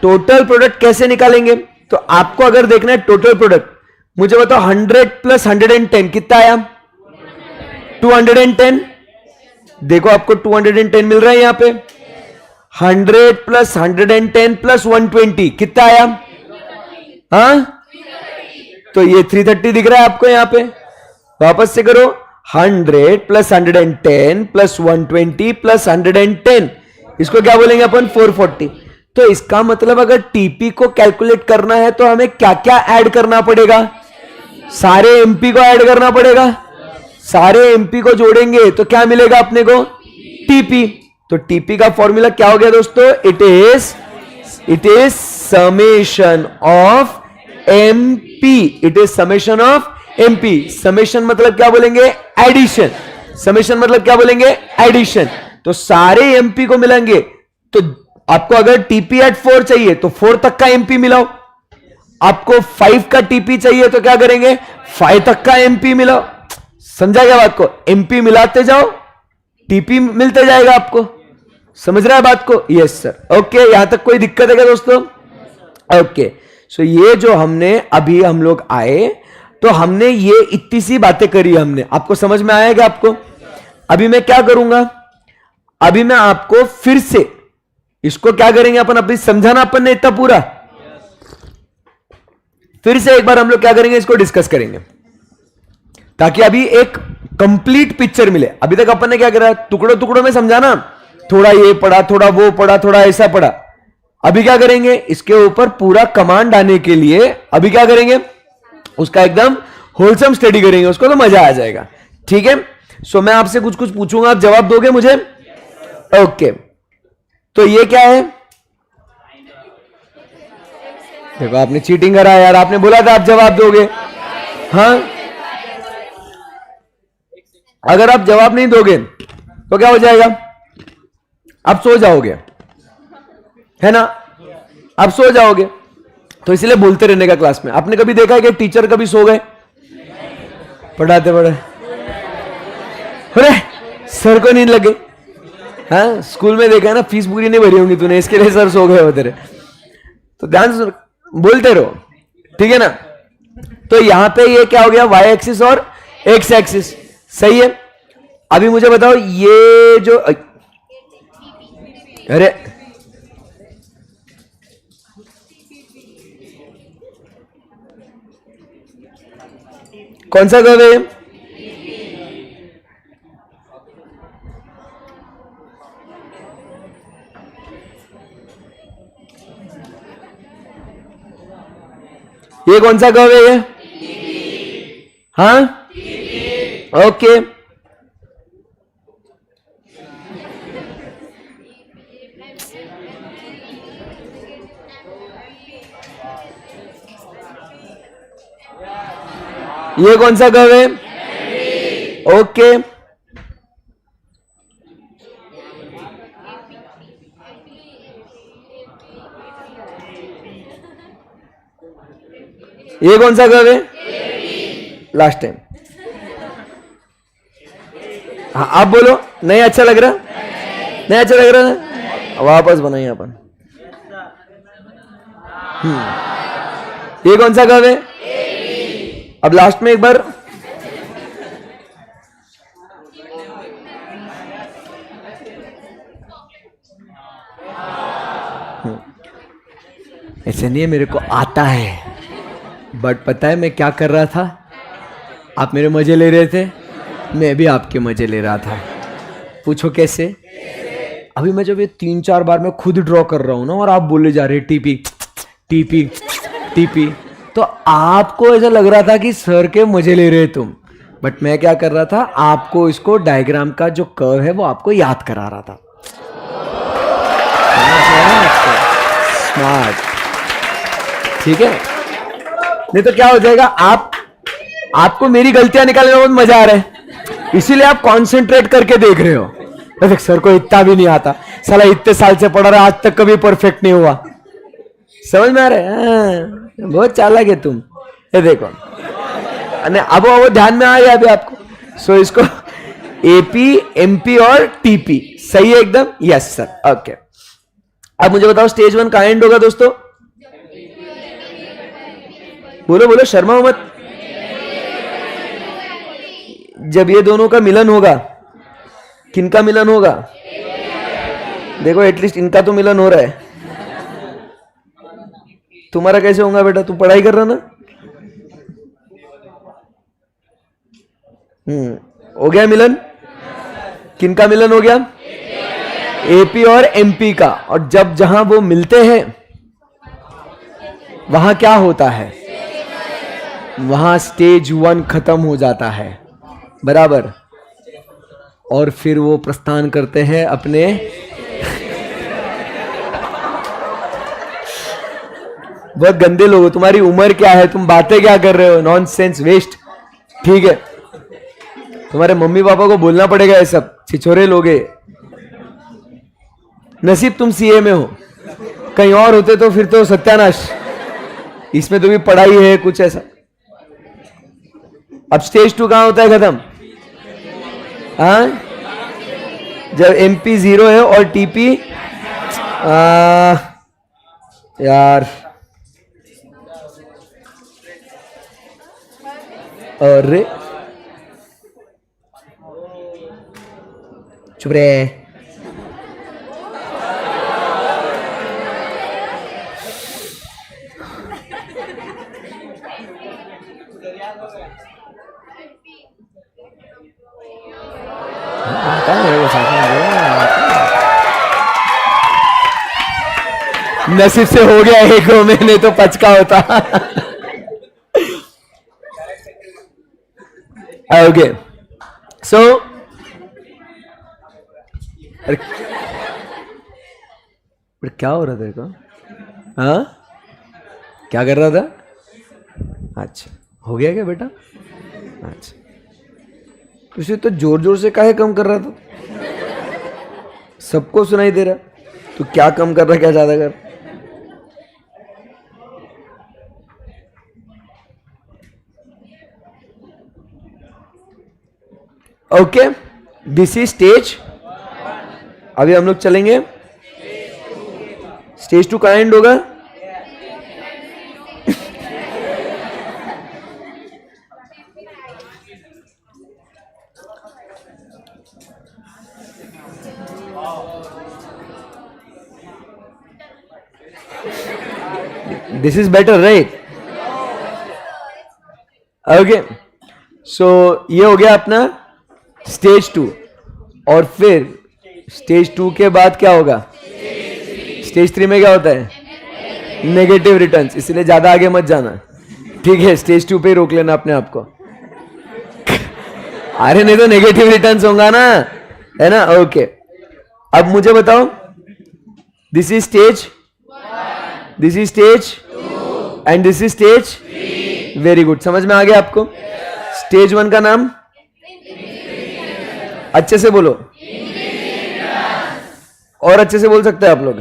टोटल प्रोडक्ट कैसे निकालेंगे? तो आपको अगर देखना है टोटल प्रोडक्ट, मुझे बताओ 100 प्लस 110 कितना आया? 210। देखो आपको 210 मिल रहा है यहां पे। 100 प्लस 110 प्लस 120 कितना आया? हाँ, तो ये 330 दिख रहा है आपको यहां पे। वापस से करो, 100 प्लस 110 प्लस 120 प्लस 110, इसको क्या बोलेंगे अपन? 440। तो इसका मतलब अगर टीपी को कैलकुलेट करना है तो हमें क्या क्या ऐड करना पड़ेगा? सारे एमपी को ऐड करना पड़ेगा। सारे एमपी को जोड़ेंगे तो क्या मिलेगा अपने को? टीपी। तो टीपी का फॉर्मूला क्या हो गया दोस्तों? It is summation of MP. It is summation of MP. Summation मतलब क्या बोलेंगे? एडिशन। समेशन मतलब क्या बोलेंगे? एडिशन। तो सारे एमपी को मिलाएंगे, तो आपको अगर टीपी एट 4 चाहिए तो 4 तक का एमपी मिलाओ। आपको 5 का टीपी चाहिए तो क्या करेंगे? 5 तक का एमपी मिलाओ। समझा क्या बात को? एमपी मिलाते जाओ, टीपी मिलते जाएगा आपको। समझ रहा है बात को? Yes sir. ओके, यहां तक कोई दिक्कत है क्या दोस्तों? ओके, सो ये जो हमने अभी हम लोग आए, तो हमने ये इतनी सी बातें करी हमने, आपको समझ में आया क्या आपको? अभी मैं क्या करूंगा? अभी मैं आपको फिर से इसको क्या करेंगे अपन, अभी समझाना अपन ने इतना पूरा, फिर से एक बार हम लोग क्या करेंगे, इसको डिस्कस करेंगे ताकि अभी एक कंप्लीट पिक्चर मिले। अभी तक अपन ने क्या करा? टुकड़ों टुकड़ों में समझाना, थोड़ा ये पढ़ा, थोड़ा वो पढ़ा, थोड़ा ऐसा पढ़ा। अभी क्या करेंगे? इसके ऊपर पूरा कमांड आने के लिए अभी क्या करेंगे? उसका एकदम होलसम स्टडी करेंगे, उसको तो मजा आ जाएगा। ठीक है, सो मैं आपसे कुछ कुछ पूछूंगा, आप जवाब दोगे मुझे? ओके, तो ये क्या है? देखो आपने चीटिंग करा यार, आपने बोला था आप जवाब दोगे। हाँ, अगर आप जवाब नहीं दोगे तो क्या हो जाएगा? आप सो जाओगे, है ना? आप सो जाओगे, तो इसलिए बोलते रहने का क्लास में। आपने कभी देखा है कि टीचर कभी सो गए पढ़ाते पढ़े? अरे सर को नींद लगे। हाँ, स्कूल में देखा है ना, फीस पूरी नहीं भरी होंगी तूने, इसके लिए सर सो गए हो तेरे। तो ध्यान से बोलते रहो, ठीक है ना? तो यहां पे ये क्या हो गया? वाई एक्सिस और एक्स एक्सिस, सही है। अभी मुझे बताओ, ये जो, अरे कौन सा कर्व है? ये कौन सा कर्व है ये? हाँ, ओके, ये कौन सा कर्व है? ओके, ये कौन सा कर्व है? Last time. हाँ आप बोलो, नहीं अच्छा लग रहा? नहीं अच्छा लग रहा ना? वापस बनाइए अपन। ये कौन सा कर्व है? अब लास्ट में एक बार ऐसे नहीं है, मेरे को आता है, बट पता है मैं क्या कर रहा था? आप मेरे मजे ले रहे थे, मैं भी आपके मजे ले रहा था। पूछो कैसे? अभी मैं जब ये 3-4 बार मैं खुद ड्रॉ कर रहा हूं ना, और आप बोले जा रहे टीपी टीपी टीपी, तो आपको ऐसा लग रहा था कि सर के मजे ले रहे तुम, बट मैं क्या कर रहा था? आपको इसको डायग्राम का जो कर्व है वो आपको याद करा रहा था। स्मार्ट, ठीक है? नहीं तो क्या हो जाएगा, आपको मेरी गलतियां निकालने में बहुत मजा आ रहा है, इसीलिए आप कंसंट्रेट करके देख रहे हो। देख सर को इतना भी नहीं आता, साला इतने साल से पढ़ा रहा, आज तक कभी परफेक्ट नहीं हुआ। समझ में आ रहा है? बहुत चालाक है तुम। ये देखो, अब वो ध्यान में आ गया अभी आपको। सो इसको एपी, एमपी और टीपी सही है एकदम? Yes sir. ओके, अब मुझे बताओ स्टेज 1 का एंड होगा दोस्तों? बोलो बोलो, शर्मा मत। जब ये दोनों का मिलन होगा, किनका मिलन होगा? देखो एटलीस्ट इनका तो मिलन हो रहा है, तुम्हारा कैसे होगा बेटा? तू पढ़ाई कर रहा ना? हो गया मिलन? किनका मिलन हो गया? एपी और एमपी का। और जब जहां वो मिलते हैं वहां क्या होता है? वहां स्टेज 1 खत्म हो जाता है, बराबर। और फिर वो प्रस्थान करते हैं अपने बहुत गंदे लोग हो, तुम्हारी उम्र क्या है, तुम बातें क्या कर रहे हो? Nonsense, waste. ठीक है, तुम्हारे मम्मी पापा को बोलना पड़ेगा ये सब, छिछोरे लोग हैं। नसीब तुम सीए में हो, कहीं और होते तो फिर तो सत्यानाश। इसमें तो भी पढ़ाई है कुछ ऐसा। अब स्टेज 2 कहां होता है खत्म? हाँ, जब एमपी 0 है और टीपी यार, अरे चुप रे। नसीब से हो गया एक में, नहीं तो पचका होता। ओके, सो क्या हो रहा था देखो? हाँ, क्या कर रहा था? अच्छा, हो गया क्या बेटा? अच्छा, तुझे तो जोर जोर से काहे कम कर रहा था? सबको सुनाई दे रहा, तू क्या कम कर रहा, क्या ज्यादा कर? Okay, this is stage. अभी हम लोग चलेंगे स्टेज 2 का एंड होगा। This is better right? Okay, so ये हो गया अपना स्टेज 2। और फिर स्टेज 2 के बाद क्या होगा? स्टेज 3 में क्या होता है? Negative returns. इसलिए ज्यादा आगे मत जाना, ठीक है? स्टेज 2 पे ही रोक लेना अपने आप को। अरे नहीं तो नेगेटिव रिटर्न्स होगा ना, है ना? ओके, अब मुझे बताओ, this is stage, this is stage and this is stage. Very good, समझ में आ गया आपको? स्टेज 1 का नाम अच्छे से बोलो, और अच्छे से बोल सकते हैं आप लोग।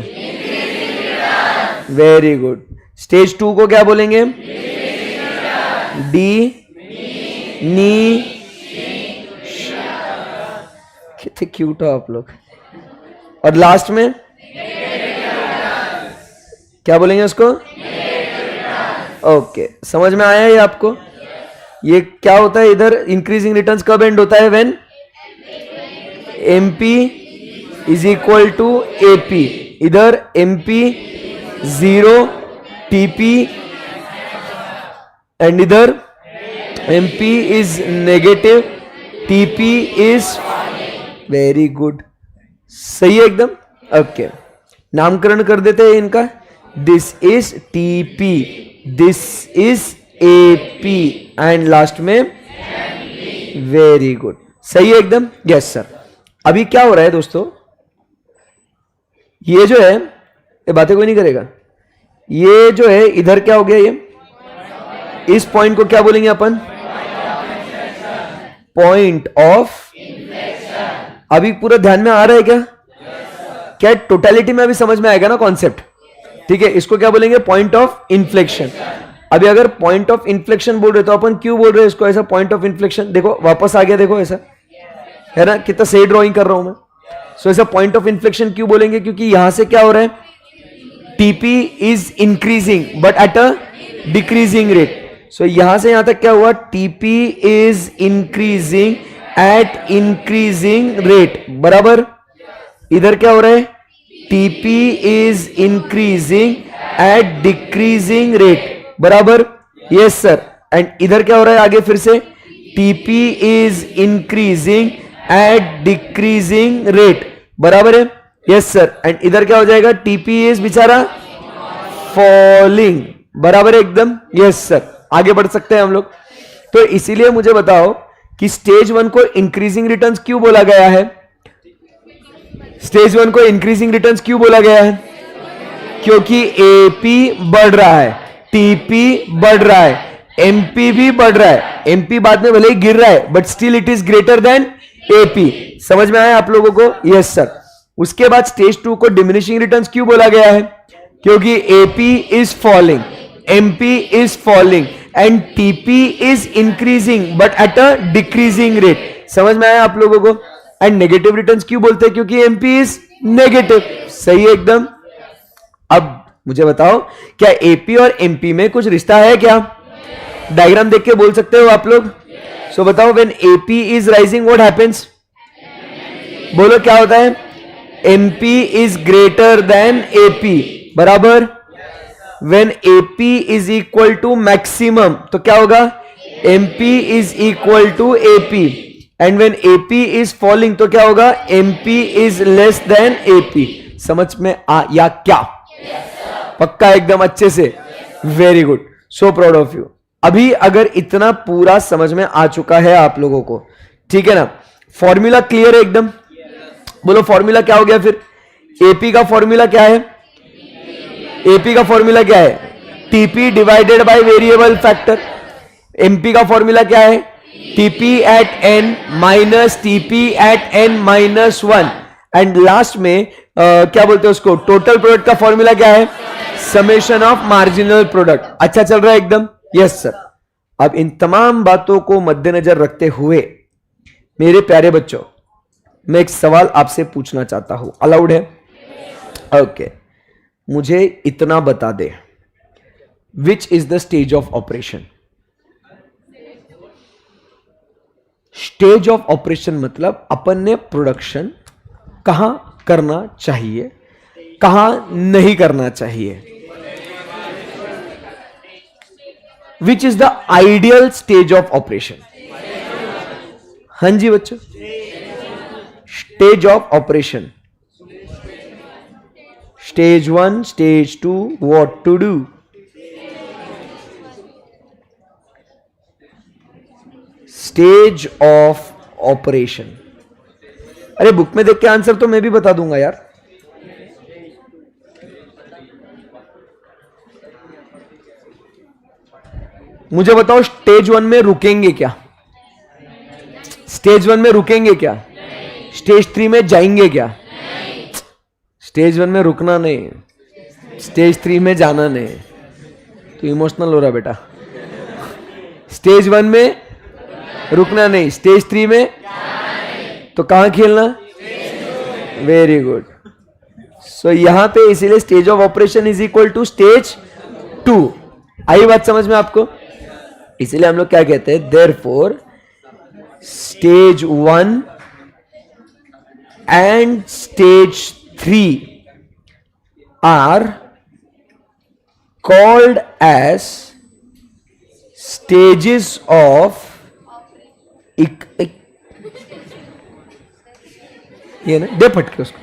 Very good. स्टेज 2 को क्या बोलेंगे? डी नी। कितने क्यूट हो आप लोग। और लास्ट में क्या बोलेंगे उसको? ओके, समझ में आया ये आपको? ये क्या होता है इधर? इंक्रीजिंग रिटर्न्स कब एंड होता है? When MP is equal to AP. इधर एमपी 0, टीपी, एंड इधर MP is negative, TP is very good. सही है एकदम। ओके, नामकरण कर देते हैं इनका। This is TP, this is AP, and last में वेरी गुड। सही है एकदम। Yes sir. अभी क्या हो रहा है दोस्तों? ये जो है, ये बातें कोई नहीं करेगा। ये जो है इधर क्या हो गया? ये इस पॉइंट को क्या बोलेंगे अपन? Point of. अभी पूरा ध्यान में आ रहा है क्या? क्या टोटलिटी में अभी समझ में आएगा ना कॉन्सेप्ट? ठीक है, इसको क्या बोलेंगे? Point of inflection. अभी अगर पॉइंट ऑफ इन्फ्लेक्शन बोल रहे तो अपन क्यों बोल रहे हैं इसको ऐसा पॉइंट ऑफ इन्फ्लेक्शन? देखो वापस आ गया, देखो ऐसा है ना, कितना सही ड्रॉइंग कर रहा हूं मैं। सो ऐसा पॉइंट ऑफ इन्फ्लेक्शन क्यों बोलेंगे? क्योंकि यहां से क्या हो रहा है? TP is increasing but at a decreasing rate. So यहां से यहां तक क्या हुआ? TP is increasing at increasing rate, बराबर। इधर क्या हो रहा है? TP is increasing at decreasing rate, बराबर। Yes sir. एंड इधर क्या हो रहा है आगे फिर से? TP is increasing at decreasing rate, बराबर है। Yes sir. एंड इधर क्या हो जाएगा? टीपी इज बेचारा फॉलिंग, बराबर है एकदम। Yes sir. आगे बढ़ सकते हैं हम लोग। तो इसीलिए मुझे बताओ कि स्टेज 1 को इंक्रीजिंग रिटर्न्स क्यों बोला गया है? स्टेज 1 को इंक्रीजिंग रिटर्न्स क्यों बोला गया है? क्योंकि एपी बढ़ रहा है, टीपी बढ़ रहा है, एमपी भी बढ़ रहा है। एमपी बाद में भले ही गिर रहा है but still it is greater than AP. समझ में आया आप लोगों को? Yes sir. उसके बाद स्टेज 2 को डिमिनिशिंग रिटर्न्स क्यों बोला गया है? क्योंकि AP is falling, MP is falling and TP is increasing but at a decreasing rate. समझ में आया आप लोगों को? एंड नेगेटिव रिटर्न्स क्यों बोलते हैं? क्योंकि एमपी इज नेगेटिव। सही है एकदम। अब मुझे बताओ, क्या एपी और एमपी में कुछ रिश्ता है क्या? डायग्राम देख के बोल सकते हो आप लोग। सो बताओ, when AP is rising what happens? बोलो क्या होता है? MP is greater than AP, बराबर। When AP is equal to maximum तो क्या होगा? MP is equal to AP. And when AP is falling तो क्या होगा? MP is less than AP. समझ में आया क्या? पक्का एकदम अच्छे से। Very good, so proud of you. अभी अगर इतना पूरा समझ में आ चुका है आप लोगों को, ठीक है ना? फॉर्मूला क्लियर है एकदम? बोलो फॉर्मूला क्या हो गया फिर? एपी का फॉर्मूला क्या है? एपी का फॉर्मूला क्या है? TP divided by variable factor. MP का फॉर्मूला क्या है? TP at N minus TP at N minus 1। And last में क्या बोलते हैं उसको? टोटल प्रोडक्ट का फॉर्मूला क्या है? Summation of marginal product. अच्छा चल रहा है एकदम? Yes sir. अब इन तमाम बातों को मद्देनजर रखते हुए मेरे प्यारे बच्चों, मैं एक सवाल आपसे पूछना चाहता हूं। अलाउड है? ओके। मुझे इतना बता दे, which is the stage of operation? Stage of operation मतलब अपन ने प्रोडक्शन कहां करना चाहिए, कहां नहीं करना चाहिए। Which is the ideal stage of operation? हाँ जी बच्चों, stage of operation. Stage 1, stage 2, what to do? Stage of operation. अरे बुक में देख के आंसर तो मैं भी बता दूंगा यार। मुझे बताओ, स्टेज 1 में रुकेंगे क्या? स्टेज 1 में रुकेंगे क्या? स्टेज 3 में जाएंगे क्या? स्टेज 1 में रुकना नहीं, स्टेज 3 में जाना नहीं। तो इमोशनल हो रहा बेटा। स्टेज 1 में रुकना नहीं, स्टेज 3 में तो कहां खेलना? Very good. सो यहां पे इसीलिए stage of operation is equal to stage 2। आई बात समझ में आपको? इसीलिए हम लोग क्या कहते हैं, therefore stage 1 and stage 3 are called as stages of ये ना दे फटके उसको,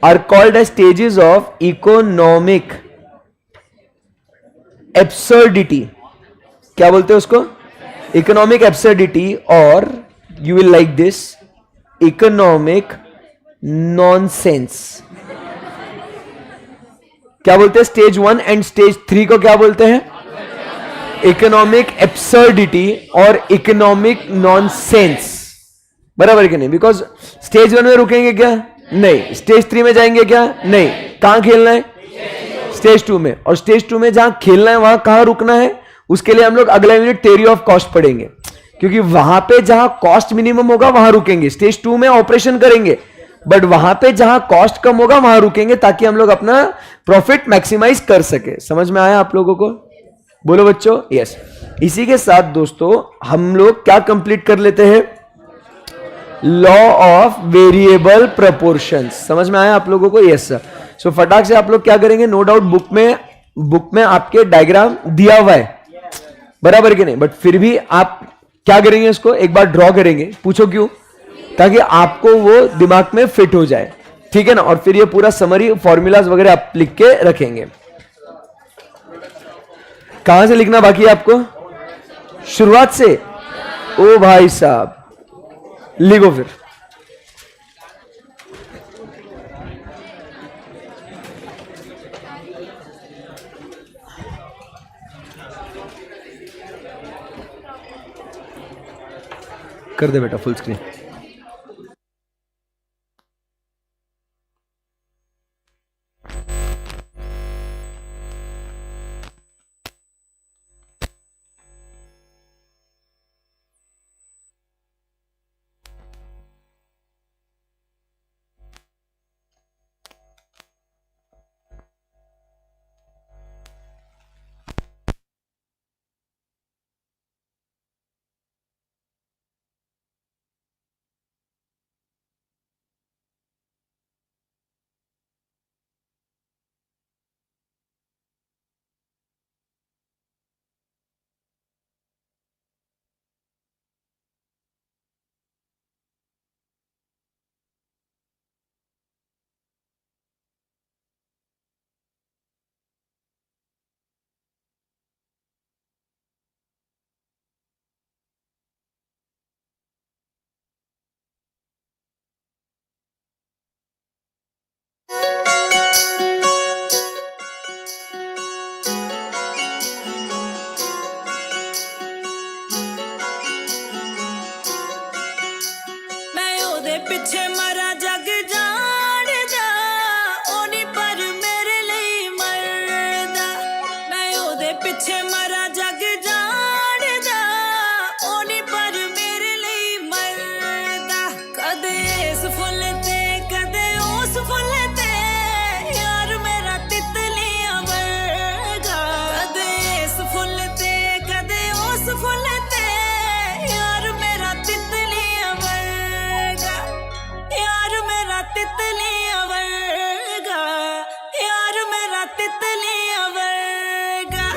are called as stages of economic absurdity। क्या बोलते हैं उसको? इकोनॉमिक एब्सर्डिटी, और you will like this, economic nonsense. क्या बोलते हैं? स्टेज 1 एंड स्टेज 3 को क्या बोलते हैं? इकोनॉमिक एब्सर्डिटी और इकोनॉमिक नॉनसेंस। बराबर कि नहीं? बिकॉज स्टेज 1 में रुकेंगे क्या? नहीं। स्टेज 3 में जाएंगे क्या? नहीं। कहां खेलना है? स्टेज 2 में। और स्टेज 2 में जहां खेलना है वहां कहां रुकना है? उसके लिए हम लोग अगला यूनिट थ्योरी ऑफ कॉस्ट पढ़ेंगे, क्योंकि वहां पे जहां कॉस्ट मिनिमम होगा वहां रुकेंगे। स्टेज 2 में ऑपरेशन करेंगे, बट वहां पे जहां कॉस्ट कम होगा वहां रुकेंगे, ताकि हम लोग अपना प्रॉफिट मैक्सिमाइज कर सके। समझ में आया आप लोगों को? बोलो बच्चों। यस। इसी के साथ दोस्तों हम लोग क्या कंप्लीट कर लेते हैं? Law of variable proportions. समझ में आया आप लोगों को? Yes sir. सो फटाक से आप लोग क्या करेंगे, नो डाउट बुक में आपके डायग्राम दिया हुआ है, बराबर कि नहीं? बट फिर भी आप क्या करेंगे, इसको एक बार ड्रॉ करेंगे। पूछो क्यों? ताकि आपको वो दिमाग में फिट हो जाए, ठीक है ना? और फिर ये पूरा समरी फॉर्मूलाज वगैरह आप लिख के रखेंगे। कहां से लिखना बाकी है आपको? शुरुआत से? ओ भाई साहब, लिखो फिर। कर दे बेटा फुल स्क्रीन। ਪਿੱਛੇ ਮਰਾ ਜਗ ਜਾਣਦਾ ਉਹ ਨਹੀਂ ਪਰ ਮੇਰੇ ਲਈ ਮਰਦਾ ਮੈਂ ਉਹਦੇ ਪਿੱਛੇ ਮਰਾ ਜਗ ਜਾਣਦਾ ਉਹ ਨਹੀਂ ਪਰ ਮੇਰੇ ਲਈ ਮਰਦਾ ਕਦੇ ਇਸ ਫੁੱਲ ਤੇ ਕਦੇ ਉਸ ਫੁੱਲ ਤੇ ਯਾਰ ਮੇਰਾ ਤਿਤਲੀਆਂ ਵਰਗਾ ਕਦੇ ਇਸ ਫੁੱਲ ਤੇ ਕਦੇ ਉਸ ਫੁੱਲ ਤੇ ਯਾਰ ਮੇਰਾ ਤਿਤਲੀਆਂ ਵਰਗਾ यार मेरा तितलियां वर्गा यार मेरा तितलियां वर्गा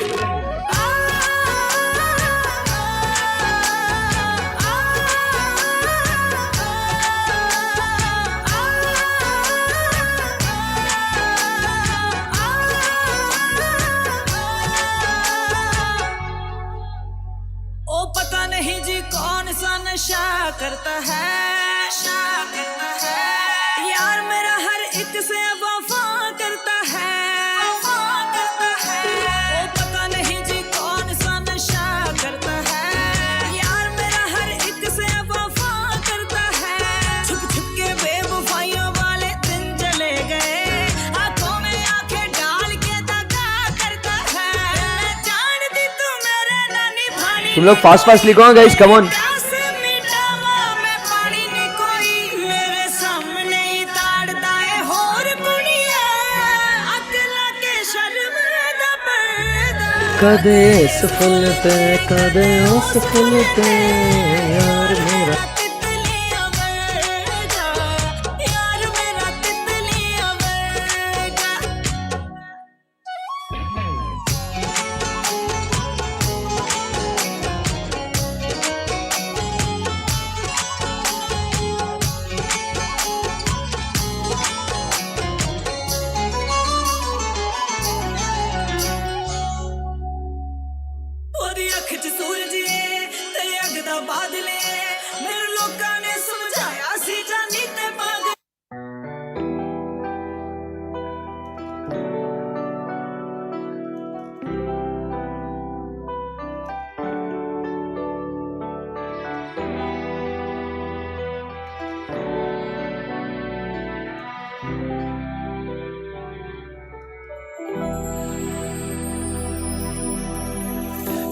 ओ पता नहीं जी कौन सा नशा करता है यार मेरा हर एक से वफा करता है ओ पता नहीं जी कौन सा नशा करता है यार मेरा हर एक से वफा करता है छुप छुप के बेवफाइयों वाले दिन चले गए आंखों में आंखें डाल के दगा करता है तुम लोग फास्ट फास्ट लिखो गाइस, कम ऑन। प्यास मिटावा मैं पानी नी कोई मेरे सामने ही ताड़दा है होर बुनिया अकला के शर्म दा पर्दा कदे सफल पे कदे असफल पे यार मेरा। तितलियां वर्गा यार मेरा तितलियां वर्गा ਉਹਦੀ ਅੱਖ 'ਚ ਸੂਰਜ ਏ ਤੇ ਅੱਗ ਦਾ ਬਾਦਲ ਏ ਮੇਰੇ ਲੋਕਾਂ ਨੇ ਸਮਝਾਇਆ ਸੀ ਜਾਨੀ ਤੇ ਪਾਗਲ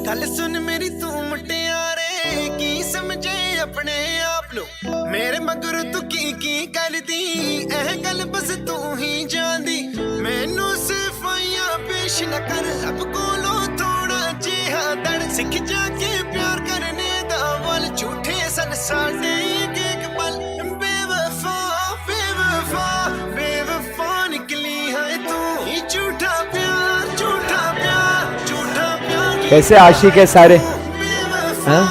ਗੱਲ ਸੁਣ ਮੇਰੀ ਤੂੰ ਮੁਟਿਆਰੇ ਕੀ ਸਮਝੇ ਆਪਣੇ ਆਪ ਨੂੰ ਮੇਰੇ ਮਗਰ ਤੂੰ ਕੀ ਕਰਦੀ ਇਹ ਗੱਲ ਬਸ ਤੂੰ ਹੀ ਜਾਣਦੀ ਮੈਨੂੰ ਸਿਫਾਈਆਂ ਪੇਸ਼ ਨਾ ਕਰ ਰੱਬ ਕੋਲੋਂ ਥੋੜਾ ਜਿਹਾ ਦੜ ਸਿੱਖ ਜਾ ਕੇ ਪਿਆਰ ਕਰਨੇ ਦਾ ਵੱਲ ਝੂਠੇ ਸਨ ਸਾਡੇ ਇੱਕ ਪਲ ਬੇਵਫਾ ਬੇਵਫਾ ਬੇਵਫਾ ਨਿਕਲੀ ਹੈ ਤੂੰ ਹੀ ਝੂਠਾ ਪਿਆਰ ਝੂਠਾ ਪਿਆਰ ਝੂਠਾ ਪਿਆਰ कैसे आशिक है सारे, हाँ?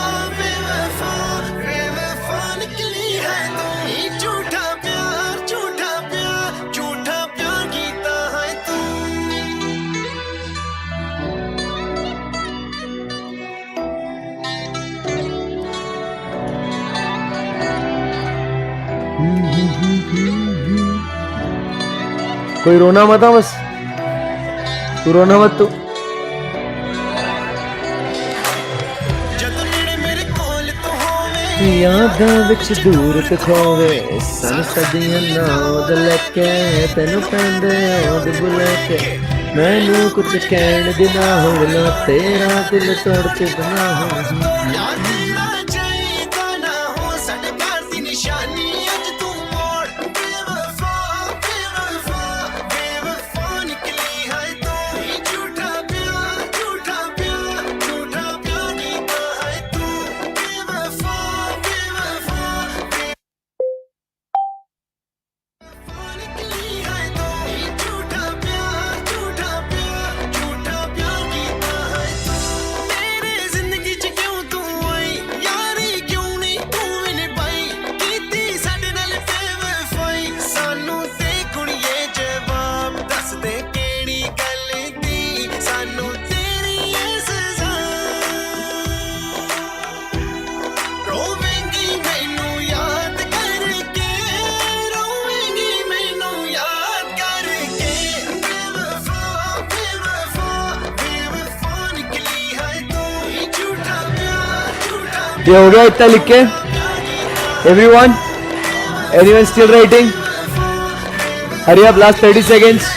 कोई रोना मत बस, तू रोना मत तू। यादां विच दूर ते खोवे सन सदियां नाद लैके तेनू पैंदे ओद बुलैके मैनू कुछ कहण दी ना होना तेरा दिल तोड़ के बना हो। ये हो गया इतना लिख के। Everyone still writing, hurry up, last 30 seconds।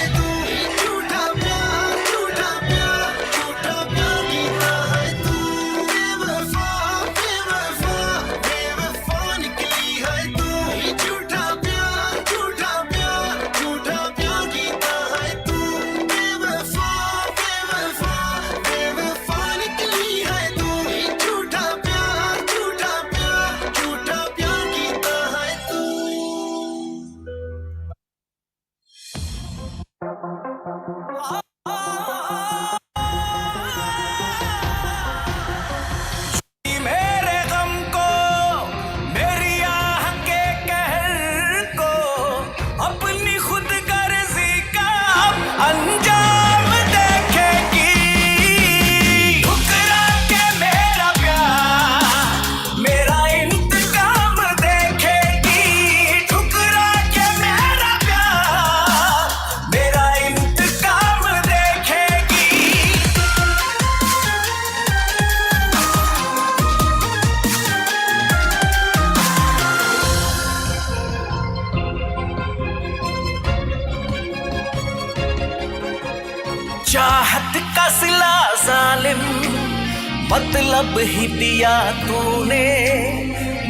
मतलब ही दिया तूने,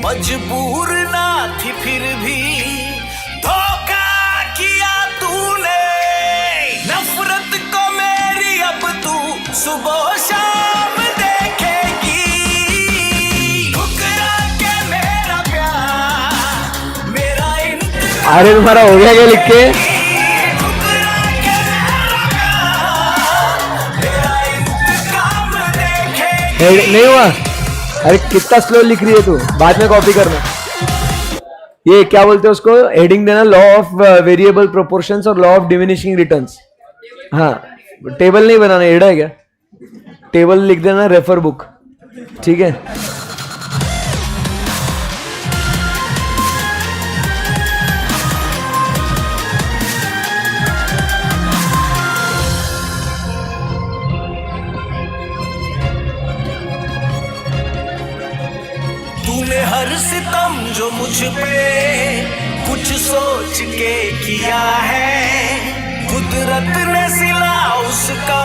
मजबूर ना थी फिर भी धोखा किया तूने। नफरत को मेरी अब तू सुबह शाम देखेगी, ठुकरा के मेरा प्यार मेरा इंतजार, अरे तुम्हारा हो गया क्या लिख के? ठुकरा के मेरा प्यार मेरा इंतकाम देखेगी। नहीं हुआ? अरे कितना स्लो लिख रही है तू, बाद में कॉपी करना। ये क्या बोलते हैं उसको, हेडिंग देना लॉ ऑफ वेरिएबल प्रोपोर्शंस और लॉ ऑफ डिमिनिशिंग रिटर्न्स। हाँ, टेबल नहीं बनाना, एड़ा है क्या? टेबल लिख देना रेफर बुक, ठीक है। तूने हर सितम जो मुझ पे कुछ सोच के किया है, कुदरत ने सिला उसका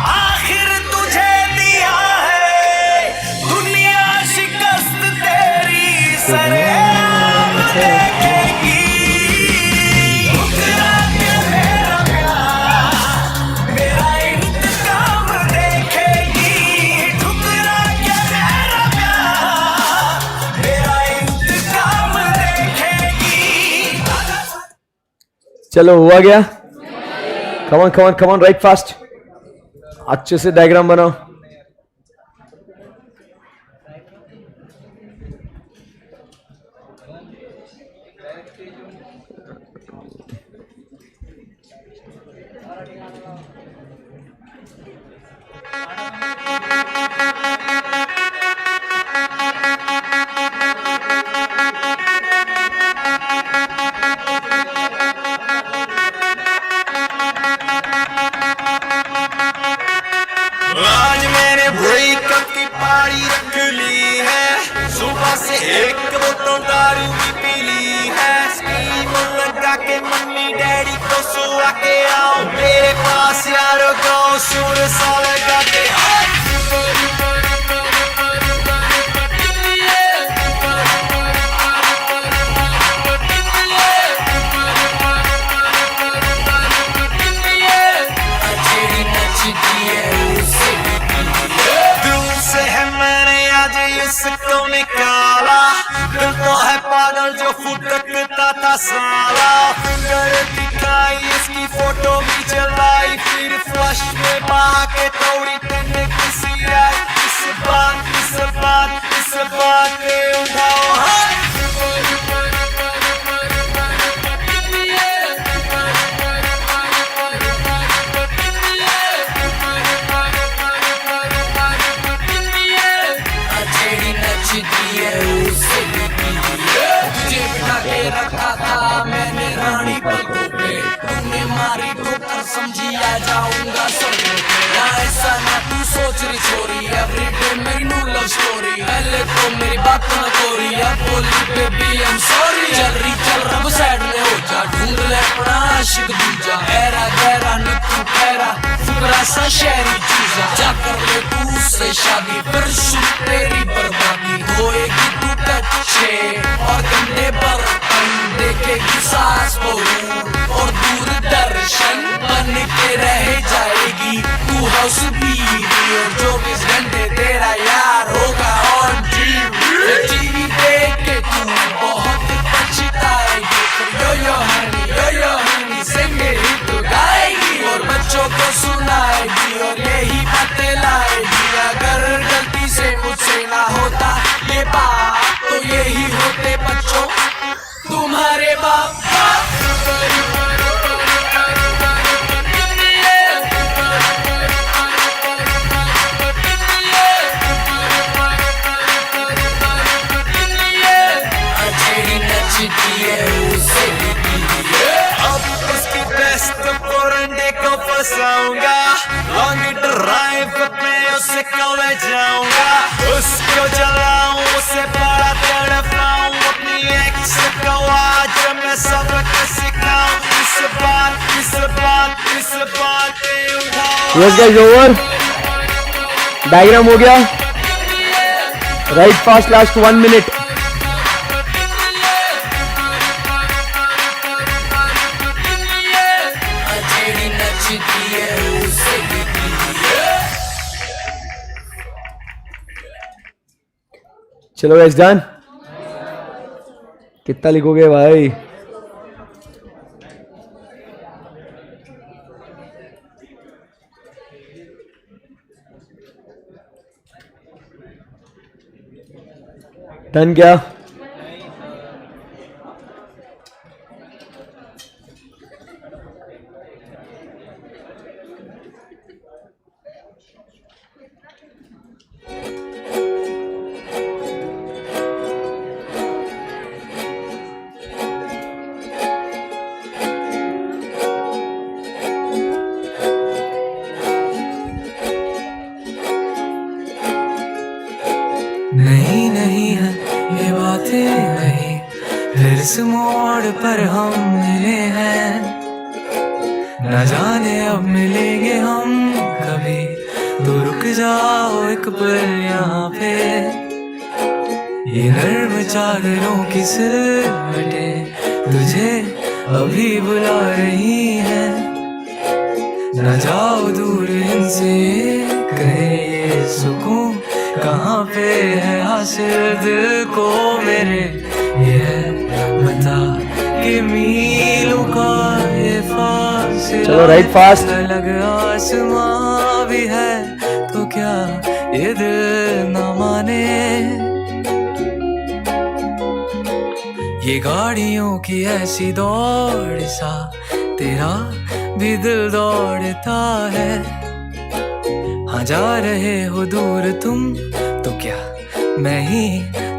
आखिर तुझे दिया है। दुनिया शिकस्त तेरी सरेआम देखेगी, ठुकरा के मेरा प्यार मेरा इंतकाम देखेगी, ठुकरा के मेरा प्यार मेरा इंतकाम देखेगी। चलो हुआ गया? कमान कमान कमान, राइट फास्ट, अच्छे से डायग्राम बनाओ। आज मैंने ब्रेकअप की पार्टी रख ली है, सुबह से एक बोतल दारू भी पी ली है। स्कीम लगा के मम्मी डैडी को सुला के आओ मेरे पास यारों को सुर सा लगा के इसको निकाला, दिल तो है पागल जो फुटकता था साला। फिंगर दिखाई इसकी फोटो भी जलाई, फिर फ्लश में बहा के थोड़ी तन्ने किसी आई। इस बात पे उठाओ हाथ। तुझे बिठा के रखा था मैंने रानी पलकों पे, तूने मारी ठोकर समझी आ जाऊंगा सपनों पे। ना ऐसा ना तू सोच रही छोरी, एवरीडे मेरी न्यू लव स्टोरी। पहले तो मेरी बात न तोरी, अब बोली बेबी आई एम सॉरी। चल रही चल रब साइड में हो जा, ढूंढ ले अपना आशिक दूजा। गहरा गहरा न तू ठहरा, फुकरा सा शहरी चूजा। जा कर ले तू उससे शादी, फिर शुरू तेरी बर्बादी। धोएगी तू कच्चे और गंदे बर्तन, देखेगी सास बहू और दूरदर्शन बन के रह जाएगी तू हाउस बीवी। और 24 घंटे तेरा यार होगा ऑन टीवी देख के तू बहुत पछताएगी। यो हनी से मेरी तो गाएगी और बच्चों को सुनाएगी और यही बातें लाएगी। अगर गलती से मुझसे ना होता ये बात तो यही होते बच्चों तुम्हारे बाप। अब इसकी बेस्ट पोरंडे को फंसाऊंगा, लॉन्ग ड्राइव पे उसको ले जाऊंगा। उसको जलाऊं उसे बड़ा तड़पाऊं, अपनी एक्स को आज मैं सबक सिखाऊं। इस बात पे उठाओ। Yes guys, over. डायग्राम हो गया. Right fast last 1 minute. जेड़ी नचती है उसे चलो गाइस डन. कितना लिखोगे भाई? डन क्या? नहीं नहीं है ये बातें नहीं, फिर इस मोड़ पर हम मिले हैं, न जाने अब मिलेंगे हम कभी, तो रुक जाओ एक पल यहाँ पे, ये नर्म चादरों की सिलवटें तुझे अभी बुला रही है, न जाओ दूर इनसे, कहे ये सुकून कहाँ पे है हासिल दिल को मेरे, ये बता कि मीलों का ये फासला, चलो राइट फास्ट. अलग आसमां भी है तो क्या ये दिल न माने, ये गाड़ियों की ऐसी दौड़ सा तेरा भी दिल दौड़ता है, हाँ जा रहे हो दूर तुम तो क्या मैं ही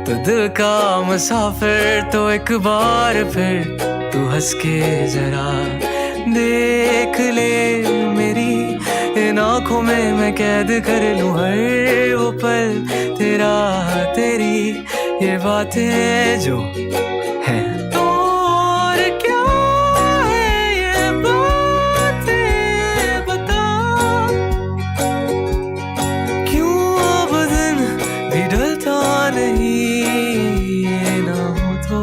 तो दिल का मुसाफिर, तो एक बार फिर तू हंस के जरा देख ले मेरी इन आँखों में, मैं कैद कर लूं हर वो पल तेरा, तेरी ये बातें जो हैं तो और क्या है ये बातें बता, क्यों अब दिन भी ढलता नहीं, ये ना हो तो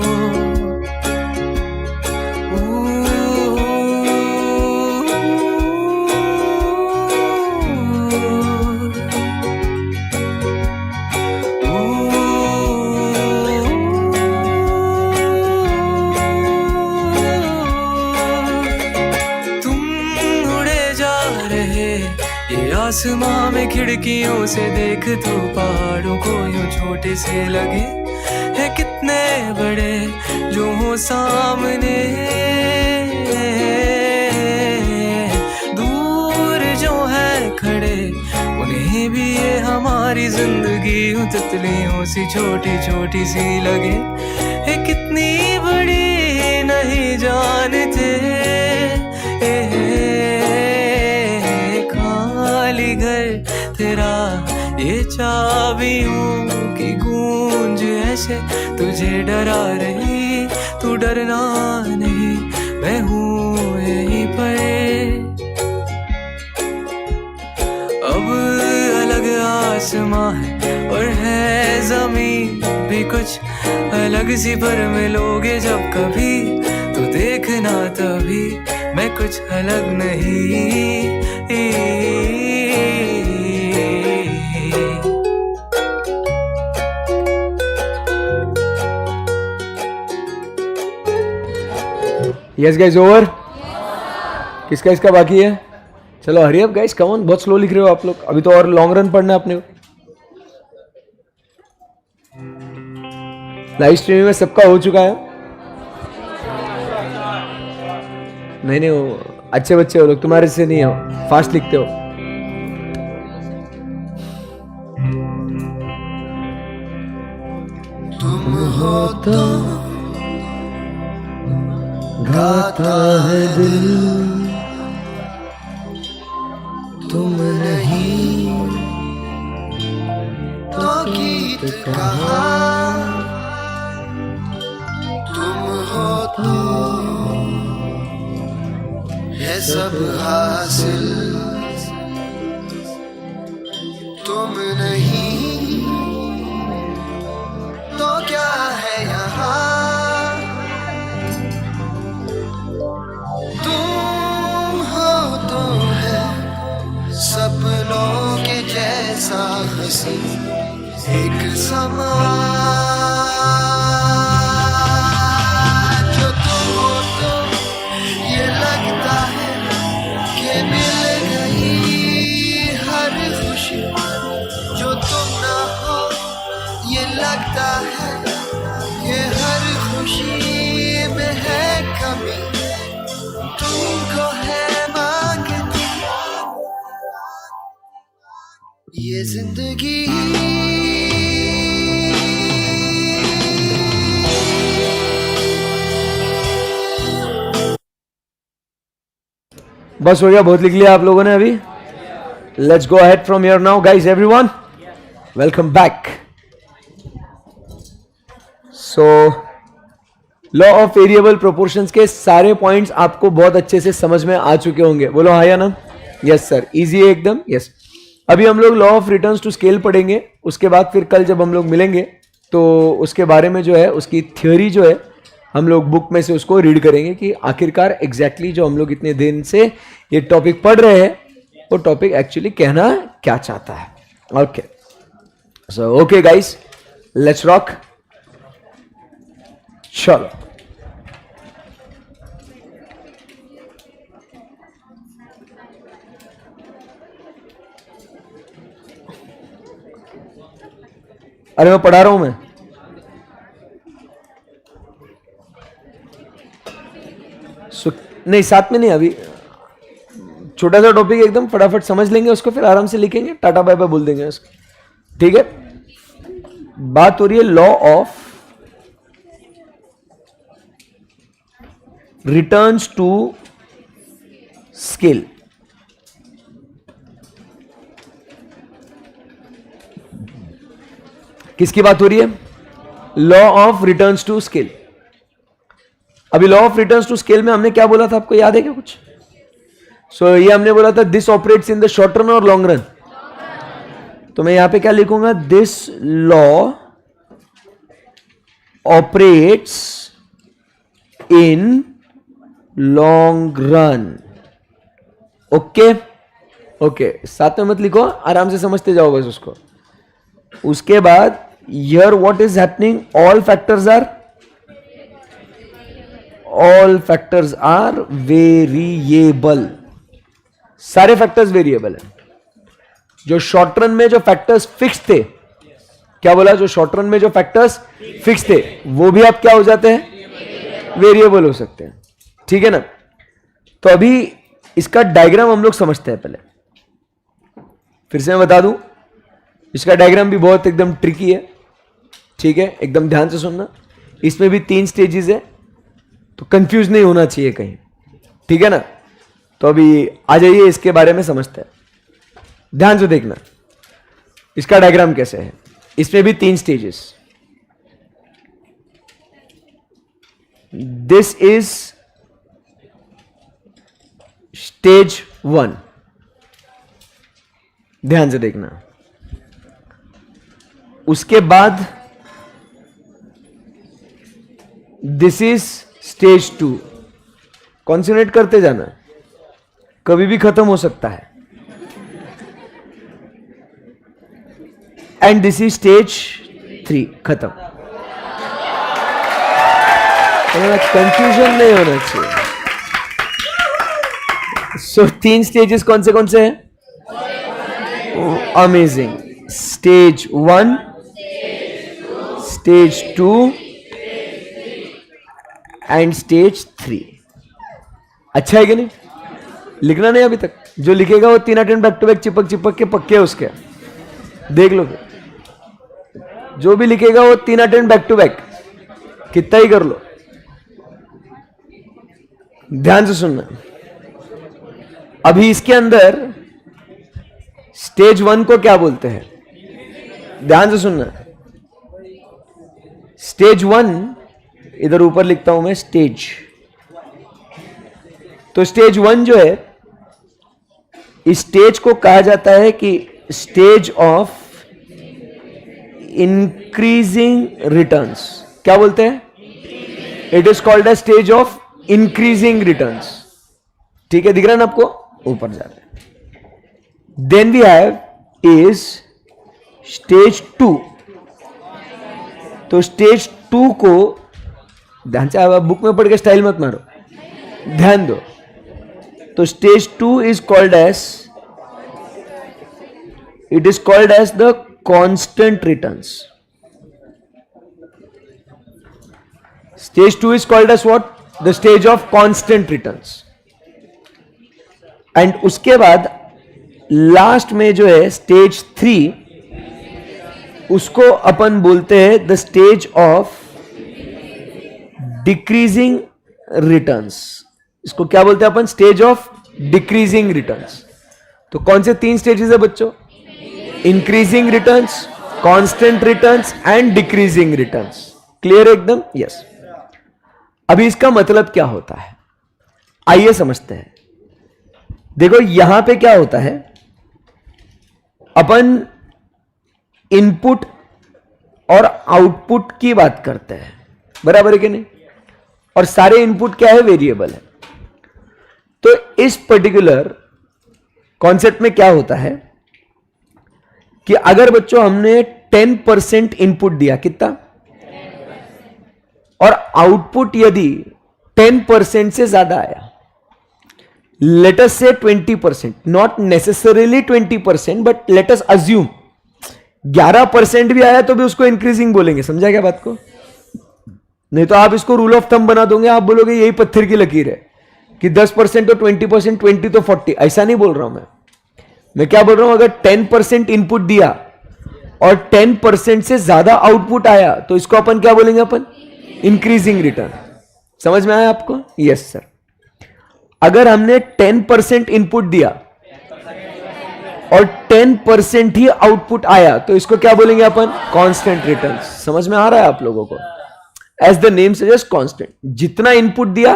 आसमां में खिड़कियों से देख तो पहाड़ों को यूं छोटे से लगे है कितने बड़े जो हो सामने, दूर जो है खड़े उन्हें भी ये हमारी जिंदगी यूं तितलियों सी छोटी छोटी सी लगे है कितनी बड़ी नहीं जानते, घर तेरा ये चाबियों की गूंज ऐसे तुझे डरा रही, तू डरना नहीं मैं हूँ यहीं पर, अब अलग आसमां है और है जमीन भी कुछ अलग सी, पर मिलोगे जब कभी तो देखना तभी मैं कुछ अलग नहीं, यस गाइस ओवर. किसका इसका बाकी है? चलो hurry up guys, come on. बहुत स्लो लिख रहे हो आप लोग, अभी तो और लॉन्ग रन पढ़ना है अपने को. लाइव स्ट्रीमिंग में सबका हो चुका है. नहीं नहीं, वो अच्छे बच्चे हो लोग, तुम्हारे से नहीं हो, फास्ट लिखते हो. तुम हो तो गाता है दिल, तुम नहीं तो गीत कहाँ, तुम हो तो है सब हासिल, तुम सा हंसी एक समा जो तुम हो तो ये लगता है कि मिल गई हर खुशी, जो तुम ना हो ये लगता है कि हर खुशी में है कमी, तुमको है मांगती ये जिंदगी। बस हो गया, बहुत लिख लिया आप लोगों ने अभी। Let's go ahead from here now guys, everyone welcome back. So law of variable proportions के सारे पॉइंट्स आपको बहुत अच्छे से समझ में आ चुके होंगे, बोलो हाँ या ना? यस सर, इजी है एकदम। यस, अभी हम लोग law of returns to scale पढ़ेंगे, उसके बाद फिर कल जब हम लोग मिलेंगे तो उसके बारे में जो है उसकी थ्योरी जो है हम लोग बुक में से उसको रीड करेंगे कि आखिरकार एग्जैक्टली जो हम लोग इतने दिन से ये टॉपिक पढ़ रहे हैं वो टॉपिक एक्चुअली कहना क्या चाहता है। Okay so okay guys, let's rock. चलो अरे मैं पढ़ा रहा हूं मैं। नहीं साथ में नहीं, अभी छोटा सा टॉपिक एकदम फटाफट समझ लेंगे उसको, फिर आराम से लिखेंगे, टाटा बाय बाय बोल देंगे उसको, ठीक है? बात हो रही है law of returns to scale. किसकी बात हो रही है? Law of returns to scale. अभी law of returns to scale में हमने क्या बोला था, आपको याद है क्या कुछ? ये हमने बोला था this operates in the short run और लॉन्ग रन। तो मैं यहां पे क्या लिखूंगा? This law operates in long run. Okay okay, साथ में मत लिखो, आराम से समझते जाओ बस उसको। उसके बाद here what is happening, all factors are variable। सारे फैक्टर्स वेरिएबल है। जो शॉर्ट रन में जो फैक्टर्स फिक्स थे, क्या बोला? जो शॉर्ट रन में जो फैक्टर्स फिक्स थे वो भी आप क्या हो जाते हैं? वेरिएबल हो सकते हैं, ठीक है ना? तो अभी इसका डायग्राम हम लोग समझते हैं। पहले फिर से मैं बता दूं, इसका डायग्राम भी बहुत एकदम ट्रिकी है, ठीक है? एकदम ध्यान से सुनना। इसमें भी 3 स्टेजेस है, तो कंफ्यूज नहीं होना चाहिए कहीं, ठीक है ना? तो अभी आ जाइए, इसके बारे में समझते हैं। ध्यान से देखना इसका डायग्राम कैसे है। इसमें भी 3 स्टेजेस। दिस इज स्टेज 1, ध्यान से देखना। उसके बाद दिस इज स्टेज 2। कॉन्सेंट्रेट करते जाना, कभी भी खत्म हो सकता है। एंड दिस इज स्टेज 3, खत्म। कंफ्यूजन नहीं होना चाहिए। सो 3 स्टेजेस कौन से हैं? Amazing. Stage 1, stage 2 and stage 3। अच्छा है कि नहीं? लिखना नहीं अभी तक? जो लिखेगा वो 3 अटेम्प्ट बैक टू बैक चिपक के पक्के उसके, देख लो। जो भी लिखेगा वो 3 अटेम्प्ट बैक टू बैक, कितना ही कर लो। ध्यान से सुनना। अभी इसके अंदर स्टेज 1 को क्या बोलते हैं? ध्यान से सुनना। स्टेज 1 इधर ऊपर लिखता हूं मैं, स्टेज। तो स्टेज 1 जो है, इस स्टेज को कहा जाता है कि स्टेज ऑफ इंक्रीजिंग रिटर्न्स। क्या बोलते हैं? It is called a stage of increasing returns, ठीक है? दिख रहा है ना आपको? ऊपर जा रहा है। Then we have is stage 2, तो स्टेज 2 को ध्यान से, आप बुक में पढ़ के स्टाइल मत मारो, ध्यान दो। तो stage 2 is called as, it is called as the constant returns. Stage 2 is called as what? The stage of constant returns. And उसके बाद लास्ट में जो है स्टेज 3, उसको अपन बोलते हैं the stage of decreasing returns. इसको क्या बोलते हैं अपन? Stage of decreasing returns. तो कौन से 3 स्टेजेस है बच्चों? Increasing returns, constant returns and decreasing returns. Clear एकदम? यस। अभी इसका मतलब क्या होता है, आइए समझते हैं। देखो यहां पे क्या होता है, अपन इनपुट और आउटपुट की बात करते हैं, बराबर है कि नहीं? और सारे इनपुट क्या है? वेरिएबल है। तो इस पर्टिकुलर कॉन्सेप्ट में क्या होता है कि अगर बच्चों हमने 10% इनपुट दिया, कितना? और आउटपुट यदि 10% से ज्यादा आया, let us say 20%, not necessarily 20%, but let us assume 11% भी आया तो भी उसको इंक्रीजिंग बोलेंगे। समझा क्या बात को? नहीं तो आप इसको रूल ऑफ थंब बना दोगे, आप बोलोगे यही पत्थर की लकीर है कि 10% तो 20%, 20 तो 40। ऐसा नहीं बोल रहा हूं मैं क्या बोल रहा हूं, अगर 10% इनपुट दिया और 10% से ज्यादा आउटपुट आया तो इसको अपन क्या बोलेंगे? अपन इंक्रीजिंग रिटर्न। समझ में आया आपको? Yes sir. अगर हमने 10% इनपुट दिया और 10% ही आउटपुट आया तो इसको क्या बोलेंगे अपन? Constant return. समझ में आ रहा है आप लोगों को? As the name suggest, constant. जितना इनपुट दिया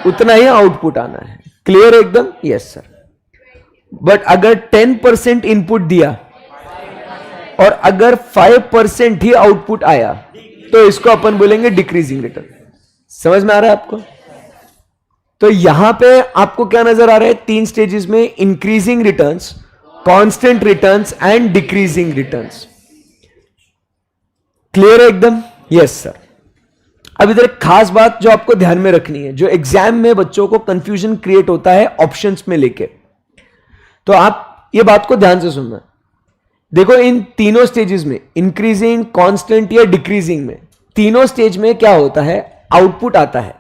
उतना ही आउटपुट आना है। क्लियर एकदम? Yes sir. बट अगर 10% इनपुट दिया और अगर 5% ही आउटपुट आया तो इसको अपन बोलेंगे डिक्रीजिंग रिटर्न। समझ में आ रहा है आपको? तो यहां पे आपको क्या नजर आ रहा है? 3 स्टेजेस में, increasing returns, constant returns and decreasing returns. Clear है एकदम? Yes sir. अब इधर एक खास बात जो आपको ध्यान में रखनी है, जो एग्जाम में बच्चों को कंफ्यूजन क्रिएट होता है ऑप्शंस में लेके, तो आप ये बात को ध्यान से सुनना। देखो इन तीनों स्टेजेस में, इंक्रीजिंग, कांस्टेंट या डिक्रीजिंग में, तीनों स्टेज में क्या होता है? आउटपुट आता है,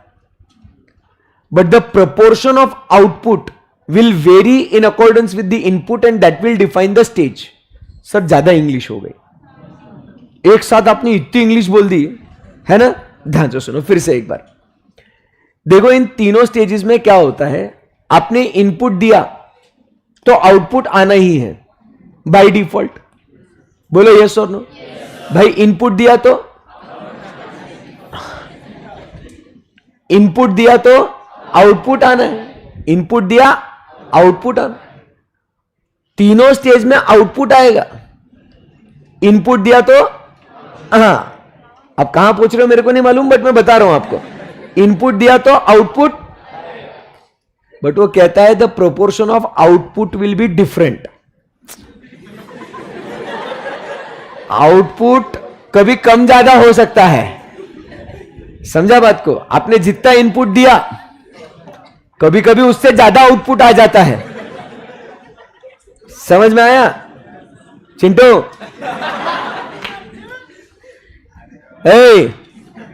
but the proportion of output will vary in accordance with the input and that will define the stage। Sir ज्यादा इंग्लिश हो गई, एक साथ आपने इतनी इंग्लिश बोल दी है ना। ध्यान से सुनो फिर से एक बार। देखो इन तीनों स्टेजेस में क्या होता है, आपने इनपुट दिया तो आउटपुट आना ही है बाय डिफॉल्ट। बोलो यस और नो? भाई इनपुट दिया तो आउटपुट आना है, इनपुट दिया आउटपुट आना। तीनों स्टेज में आउटपुट आएगा। इनपुट दिया तो, हाँ अब कहां पूछ रहे हो मेरे को नहीं मालूम, बट मैं बता रहा हूं आपको। इनपुट दिया तो आउटपुट, बट वो कहता है the proportion of output will be different. Output कभी कम ज्यादा हो सकता है। समझा बात को? आपने जितना इनपुट दिया कभी कभी उससे ज्यादा आउटपुट आ जाता है। समझ में आया चिंटू?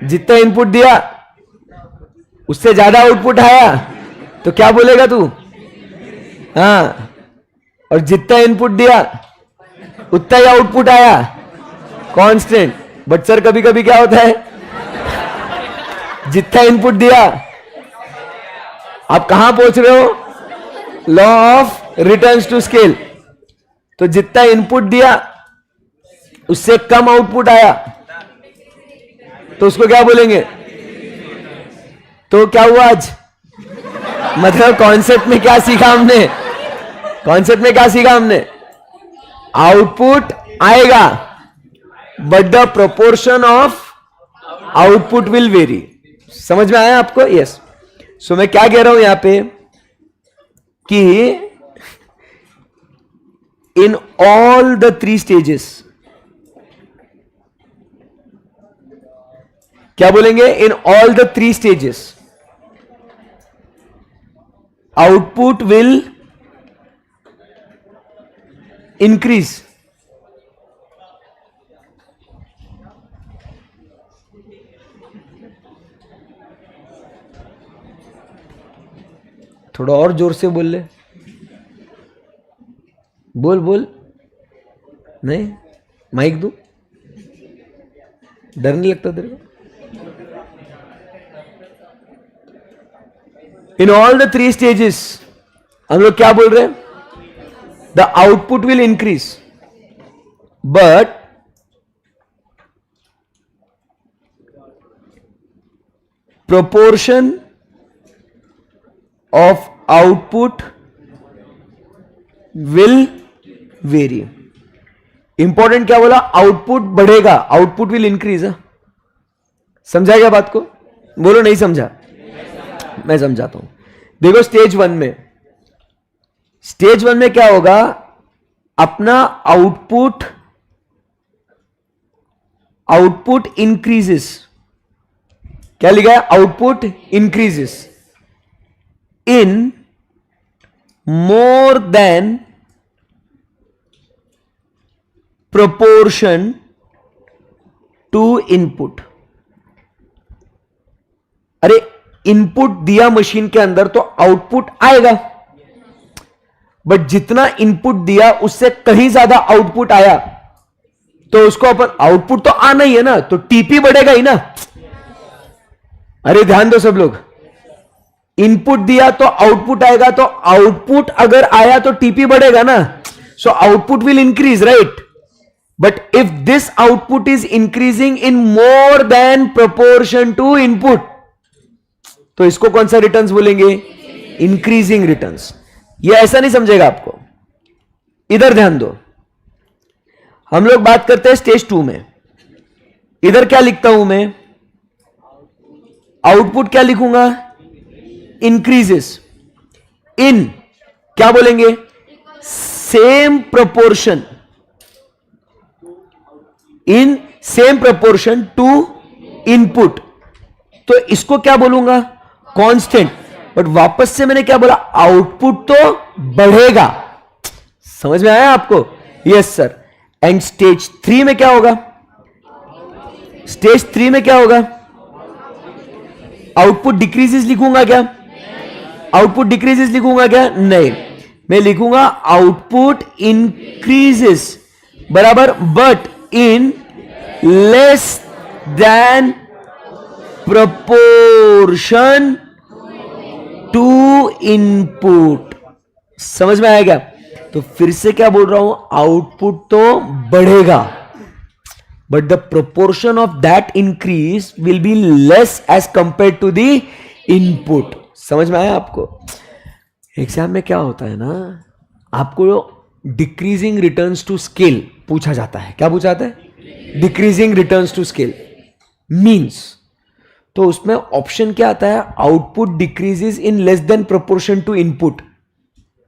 जितना इनपुट दिया उससे ज्यादा आउटपुट आया तो क्या बोलेगा तू? हाँ, और जितना इनपुट दिया उतना ही आउटपुट आया, कांस्टेंट। बट सर कभी कभी क्या होता है, जितना इनपुट दिया, आप कहां पहुंच रहे हो? Law of returns to scale. तो जितना इनपुट दिया उससे कम आउटपुट आया तो उसको क्या बोलेंगे? तो क्या हुआ आज? मतलब कॉन्सेप्ट में क्या सीखा हमने? कॉन्सेप्ट में क्या सीखा हमने? आउटपुट आएगा but the proportion of output will very. समझ में आया आपको? यस। सो मैं क्या कह रहा हूं यहां पे कि इन ऑल द 3 स्टेजेस क्या बोलेंगे? In all the 3 stages output will increase. थोड़ा और जोर से बोल ले, बोल बोल। नहीं, माइक दो, डर नहीं लगता तेरे को? इन ऑल द 3 स्टेजेस हम लोग क्या बोल रहे हैं? The output will increase but proportion of output will vary। Important क्या बोला? आउटपुट बढ़ेगा, आउटपुट विल इंक्रीज। समझा क्या बात को? बोलो नहीं समझा? मैं समझाता हूं। देखो स्टेज 1 में, स्टेज 1 में क्या होगा? अपना आउटपुट इंक्रीजेस। क्या लिखा है? Output increases in more than proportion to input. अरे इनपुट दिया मशीन के अंदर तो आउटपुट आएगा, बट जितना इनपुट दिया उससे कहीं ज्यादा आउटपुट आया तो उसको अपन, आउटपुट तो आना ही है ना, तो टीपी बढ़ेगा ही ना। अरे ध्यान दो सब लोग, इनपुट दिया तो आउटपुट आएगा, तो आउटपुट अगर आया तो टीपी बढ़ेगा ना, so output will increase, right? But if this output is increasing in more than proportion to input, तो इसको कौन सा रिटर्न्स बोलेंगे? Increasing returns. ये ऐसा नहीं समझेगा आपको, इधर ध्यान दो। हम लोग बात करते हैं स्टेज 2 में। इधर क्या लिखता हूं मैं? आउटपुट क्या लिखूंगा? इंक्रीजेस इन, क्या बोलेंगे? Same proportion, in same proportion to input. तो इसको क्या बोलूंगा? कांस्टेंट। बट वापस से मैंने क्या बोला? आउटपुट तो बढ़ेगा। समझ में आया आपको? Yes sir. एंड स्टेज 3 में क्या होगा? स्टेज 3 में क्या होगा? आउटपुट डिक्रीजेस लिखूंगा क्या? आउटपुट डिक्रीजेस लिखूंगा क्या? नहीं, मैं लिखूंगा आउटपुट इंक्रीजेस, बराबर, but in less than proportion to input। समझ में आएगा? तो फिर से क्या बोल रहा हूं? आउटपुट तो बढ़ेगा, but the proportion of that increase will be less as compared to the input। समझ में आया आपको? एग्जाम में क्या होता है ना, आपको डिक्रीजिंग रिटर्न्स टू स्केल पूछा जाता है। क्या पूछा जाता है? Decreasing returns to scale means, तो उसमें ऑप्शन क्या आता है? Output decreases in less than proportion to input.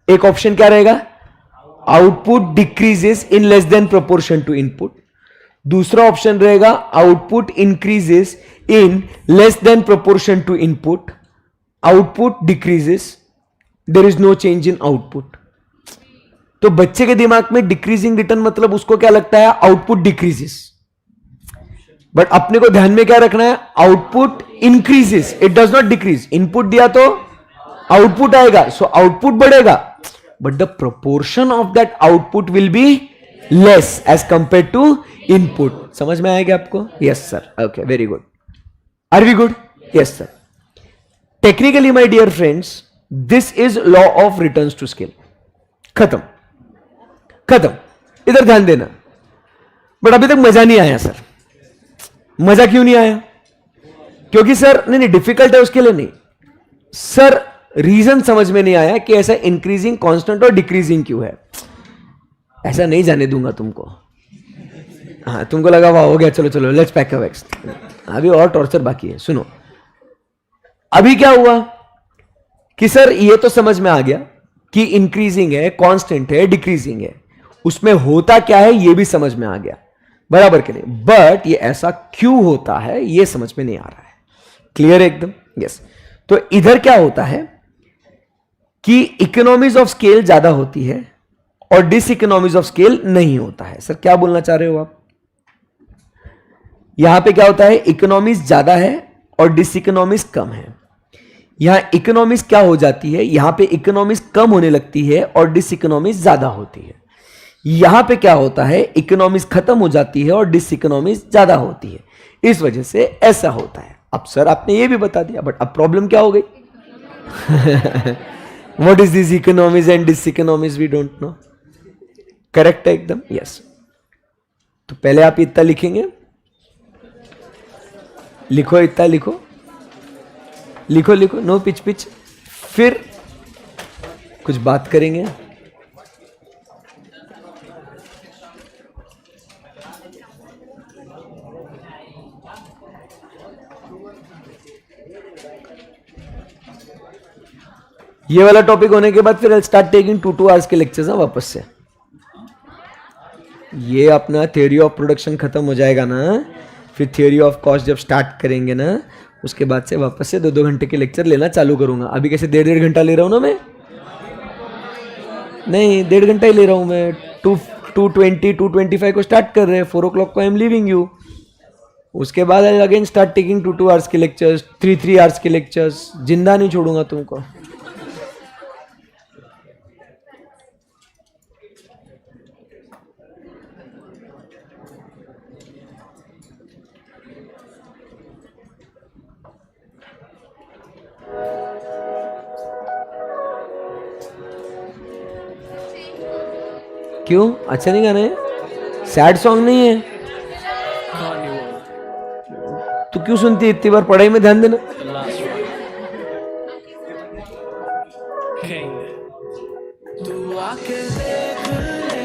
एक ऑप्शन क्या रहेगा? Output decreases in less than proportion to input. दूसरा ऑप्शन रहेगा output increases in less than proportion to input. Output decreases, there is no change in output. तो बच्चे के दिमाग में डिक्रीजिंग रिटर्न मतलब उसको क्या लगता है? Output decreases. बट अपने को ध्यान में क्या रखना है? Output increases, it does not decrease. Input दिया तो आउटपुट आएगा, सो आउटपुट बढ़ेगा, but the proportion of that output will be less as compare to input. समझ में आएगा आपको? Yes sir. Okay, very good. Are we good? Yes sir. Technically my dear friends, this is law of returns to scale. खत्म, खत्म। इधर ध्यान देना। But अभी तक मजा नहीं आया सर। मजा क्यों नहीं आया? क्योंकि सर नहीं डिफिकल्ट है उसके लिए नहीं सर, रीजन समझ में नहीं आया कि ऐसा इंक्रीजिंग कांस्टेंट और डिक्रीजिंग क्यों है। ऐसा नहीं जाने दूंगा तुमको। हाँ, तुमको लगा वाह हो गया, चलो चलो लेट्स पैक अ बैग्स। अभी और टॉर्चर बाकी है। सुनो, अभी क्या हुआ कि सर ये तो समझ में आ गया कि इंक्रीजिंग है, कांस्टेंट है, डिक्रीजिंग है, उसमें होता क्या है ये भी समझ में आ गया। बराबर के लिए, बट ये ऐसा क्यों होता है ये समझ में नहीं आ रहा है। क्लियर है एकदम? यस। तो इधर क्या होता है कि इकोनॉमीज ऑफ स्केल ज्यादा होती है और डिस इकोनॉमीज ऑफ स्केल नहीं होता है। सर क्या बोलना चाह रहे हो आप? यहां पे क्या होता है, इकोनॉमीज ज्यादा है और डिस इकोनॉमीज कम है। यहां इकोनॉमीज क्या हो जाती है, यहां पे इकोनॉमीज कम होने लगती है और डिस इकोनॉमीज ज्यादा होती है। यहां पे क्या होता है, इकोनॉमीज खत्म हो जाती है और डिस इकोनॉमीज ज्यादा होती है। इस वजह से ऐसा होता है। अब सर आपने ये भी बता दिया, बट अब प्रॉब्लम क्या हो गई? What is this economies and diseconomies, we don't know. Correct है एकदम? यस। तो पहले आप इतना लिखेंगे, लिखो, इतना लिखो, लिखो लिखो, नो पिच पिच, फिर कुछ बात करेंगे। ये वाला टॉपिक होने के बाद फिर आई स्टार्ट टेकिंग 2 आवर्स के लेक्चर्स हैं वापस से। ये अपना थ्योरी ऑफ प्रोडक्शन खत्म हो जाएगा ना, फिर थ्योरी ऑफ कॉस्ट जब स्टार्ट करेंगे ना, उसके बाद से वापस से 2-2 घंटे के लेक्चर लेना चालू करूंगा। अभी कैसे 1.5 घंटा ले रहा हूं ना मैं, नहीं 1.5 घंटा ही ले रहा हूं मैं। 2:20-2:25 को स्टार्ट कर रहे हैं, 4 o'clock को आई एम लीविंग यू। उसके बाद I again start taking 2 hours के लेक्चर्स, 3 आवर्स के लेक्चर्स। जिंदा नहीं छोड़ूंगा तुमको। क्यों? अच्छा नहीं गाना है? सैड सॉन्ग नहीं है तो क्यों सुनती है इतनी बार? पढ़ाई में ध्यान देना। तू आके देख ले,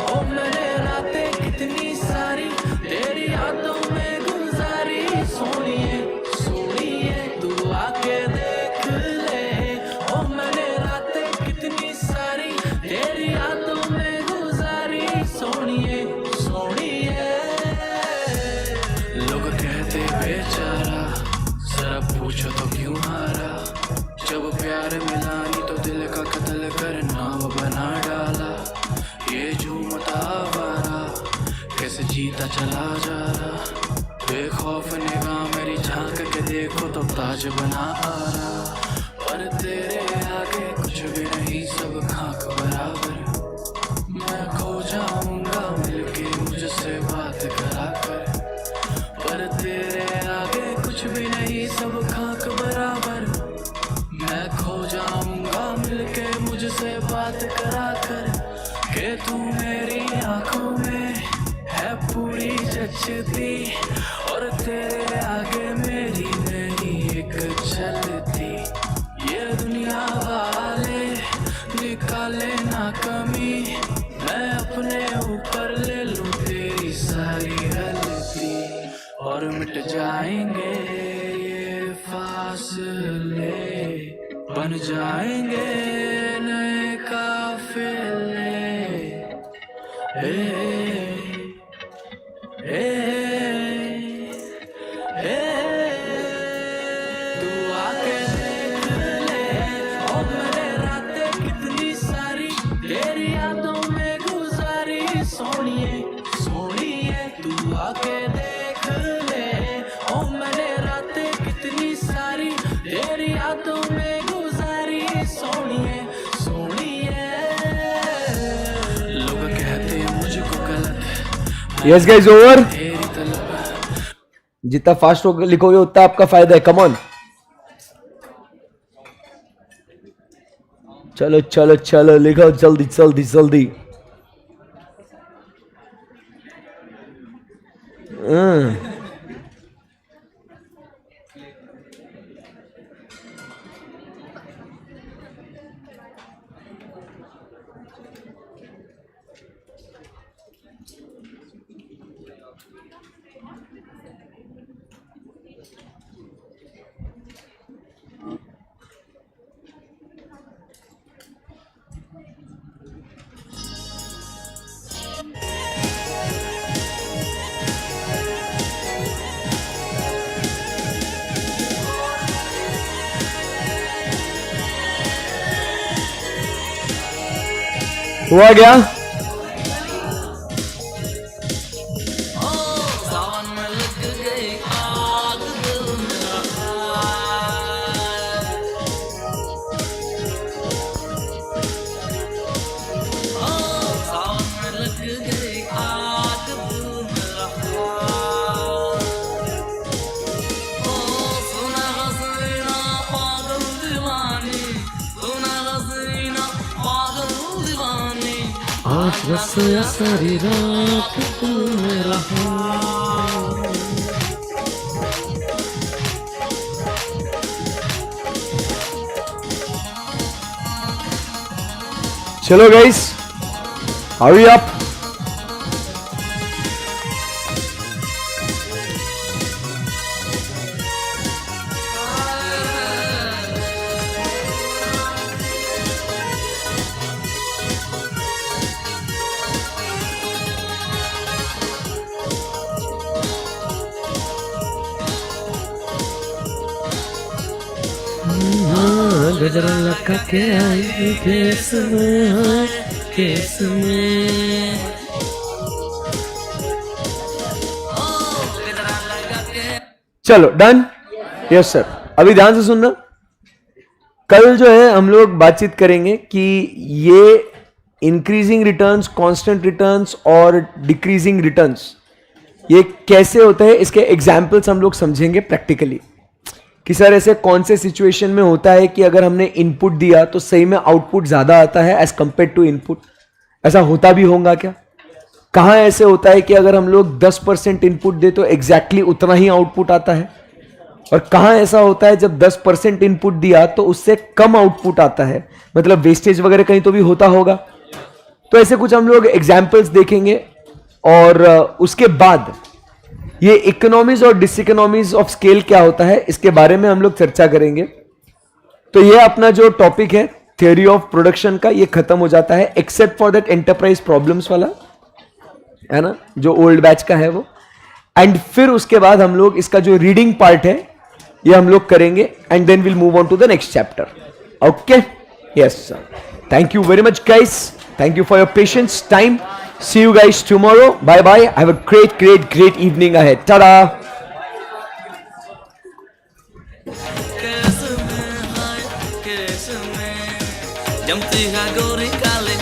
ओ मैंने रातें कितनी सारी तेरी यादों में गुजारी। सोनिए सोनिए तू आके देख ले, ओ मैंने रातें कितनी सारी तेरी यादों में गुजारी। सोनिए सोनिए लोग कहते बेचारा, जरा पूछो तो क्यों हारा। जब प्यार मिला नहीं तो दिल का कत्ल कर नाम बना डाला। ये झूमता आवारा कैसे जीता चला जा रहा। बेखौफ निगाह मेरी झांक के देखो तो ताज बना आ रहा। पर तेरे आगे कुछ भी नहीं, सब खाक बराबर। मैं खो जाऊंगा मिलके मुझसे बात करा कर। पर तेरे आगे कुछ भी नहीं, सब खाक बराबर। मैं खो जाऊंगा मिलके मुझसे बात करा कर। के तू मेरी आंखों में है पूरी जचती, और तेरे आगे मेरी नहीं एक चलती। ये दुनिया वाले निकाले ना कमी, मैं अपने ऊपर ले लूं तेरी सारी गलती। और मिट जाएंगे ये फासले, बन जाएंगे नए काफिले। तू आके देख ले, ओ मैंने रातें कितनी सारी तेरी यादों में गुजारी। सोनिए सोनिए तू आके देख ले, ओ मैंने रातें कितनी सारी तेरी यादों में गुजारी। सोनिए सोनिए लोग कहते हैं मुझको गलत। Yes guys, over. तेरी तलब जितना फास्ट लिखोगे उतना आपका फायदा है। कम ऑन, चलो चलो चलो, लिखो जल्दी जल्दी जल्दी। हुआ क्या? सावन में लग गई आग दिल मेरा सावन में लग गई आग दिल मेरा सुना हसीना पागल दीवानी सुना हसीना पागल दीवानी आज बस सारी रात तू मेरा चलो गाइस, hurry up. गजरा लगा के आई केस में, केस में। चलो डन। यस सर, अभी ध्यान से सुनना। कल जो है हम लोग बातचीत करेंगे कि ये इंक्रीजिंग रिटर्न्स, कांस्टेंट रिटर्न्स और डिक्रीजिंग रिटर्न्स ये कैसे होता है, इसके एग्जाम्पल्स हम लोग समझेंगे प्रैक्टिकली कि सर ऐसे कौन से सिचुएशन में होता है कि अगर हमने इनपुट दिया तो सही में आउटपुट ज्यादा आता है एज कंपेयर टू इनपुट। ऐसा होता भी होगा क्या? कहां ऐसे होता है कि अगर हम लोग 10% इनपुट दे तो एग्जैक्टली उतना ही आउटपुट आता है, और कहां ऐसा होता है जब 10% इनपुट दिया तो उससे कम आउटपुट आता है, मतलब वेस्टेज वगैरह कहीं तो भी होता होगा। तो ऐसे कुछ हम लोग एग्जाम्पल्स देखेंगे और उसके बाद ये इकोनॉमीज और डिसइकोनॉमीज ऑफ स्केल क्या होता है इसके बारे में हम लोग चर्चा करेंगे। तो ये अपना जो टॉपिक है थ्योरी ऑफ प्रोडक्शन का, ये खत्म हो जाता है except for that enterprise problems वाला, है ना, जो ओल्ड बैच का है वो। एंड फिर उसके बाद हम लोग इसका जो रीडिंग पार्ट है ये हम लोग करेंगे and then will move on to the next chapter. Okay, yes sir, thank you very much guys, thank you for your patience, time. See you guys tomorrow. Bye bye. Have a great, great, great evening ahead. Ta-da. जमती है गोरी काले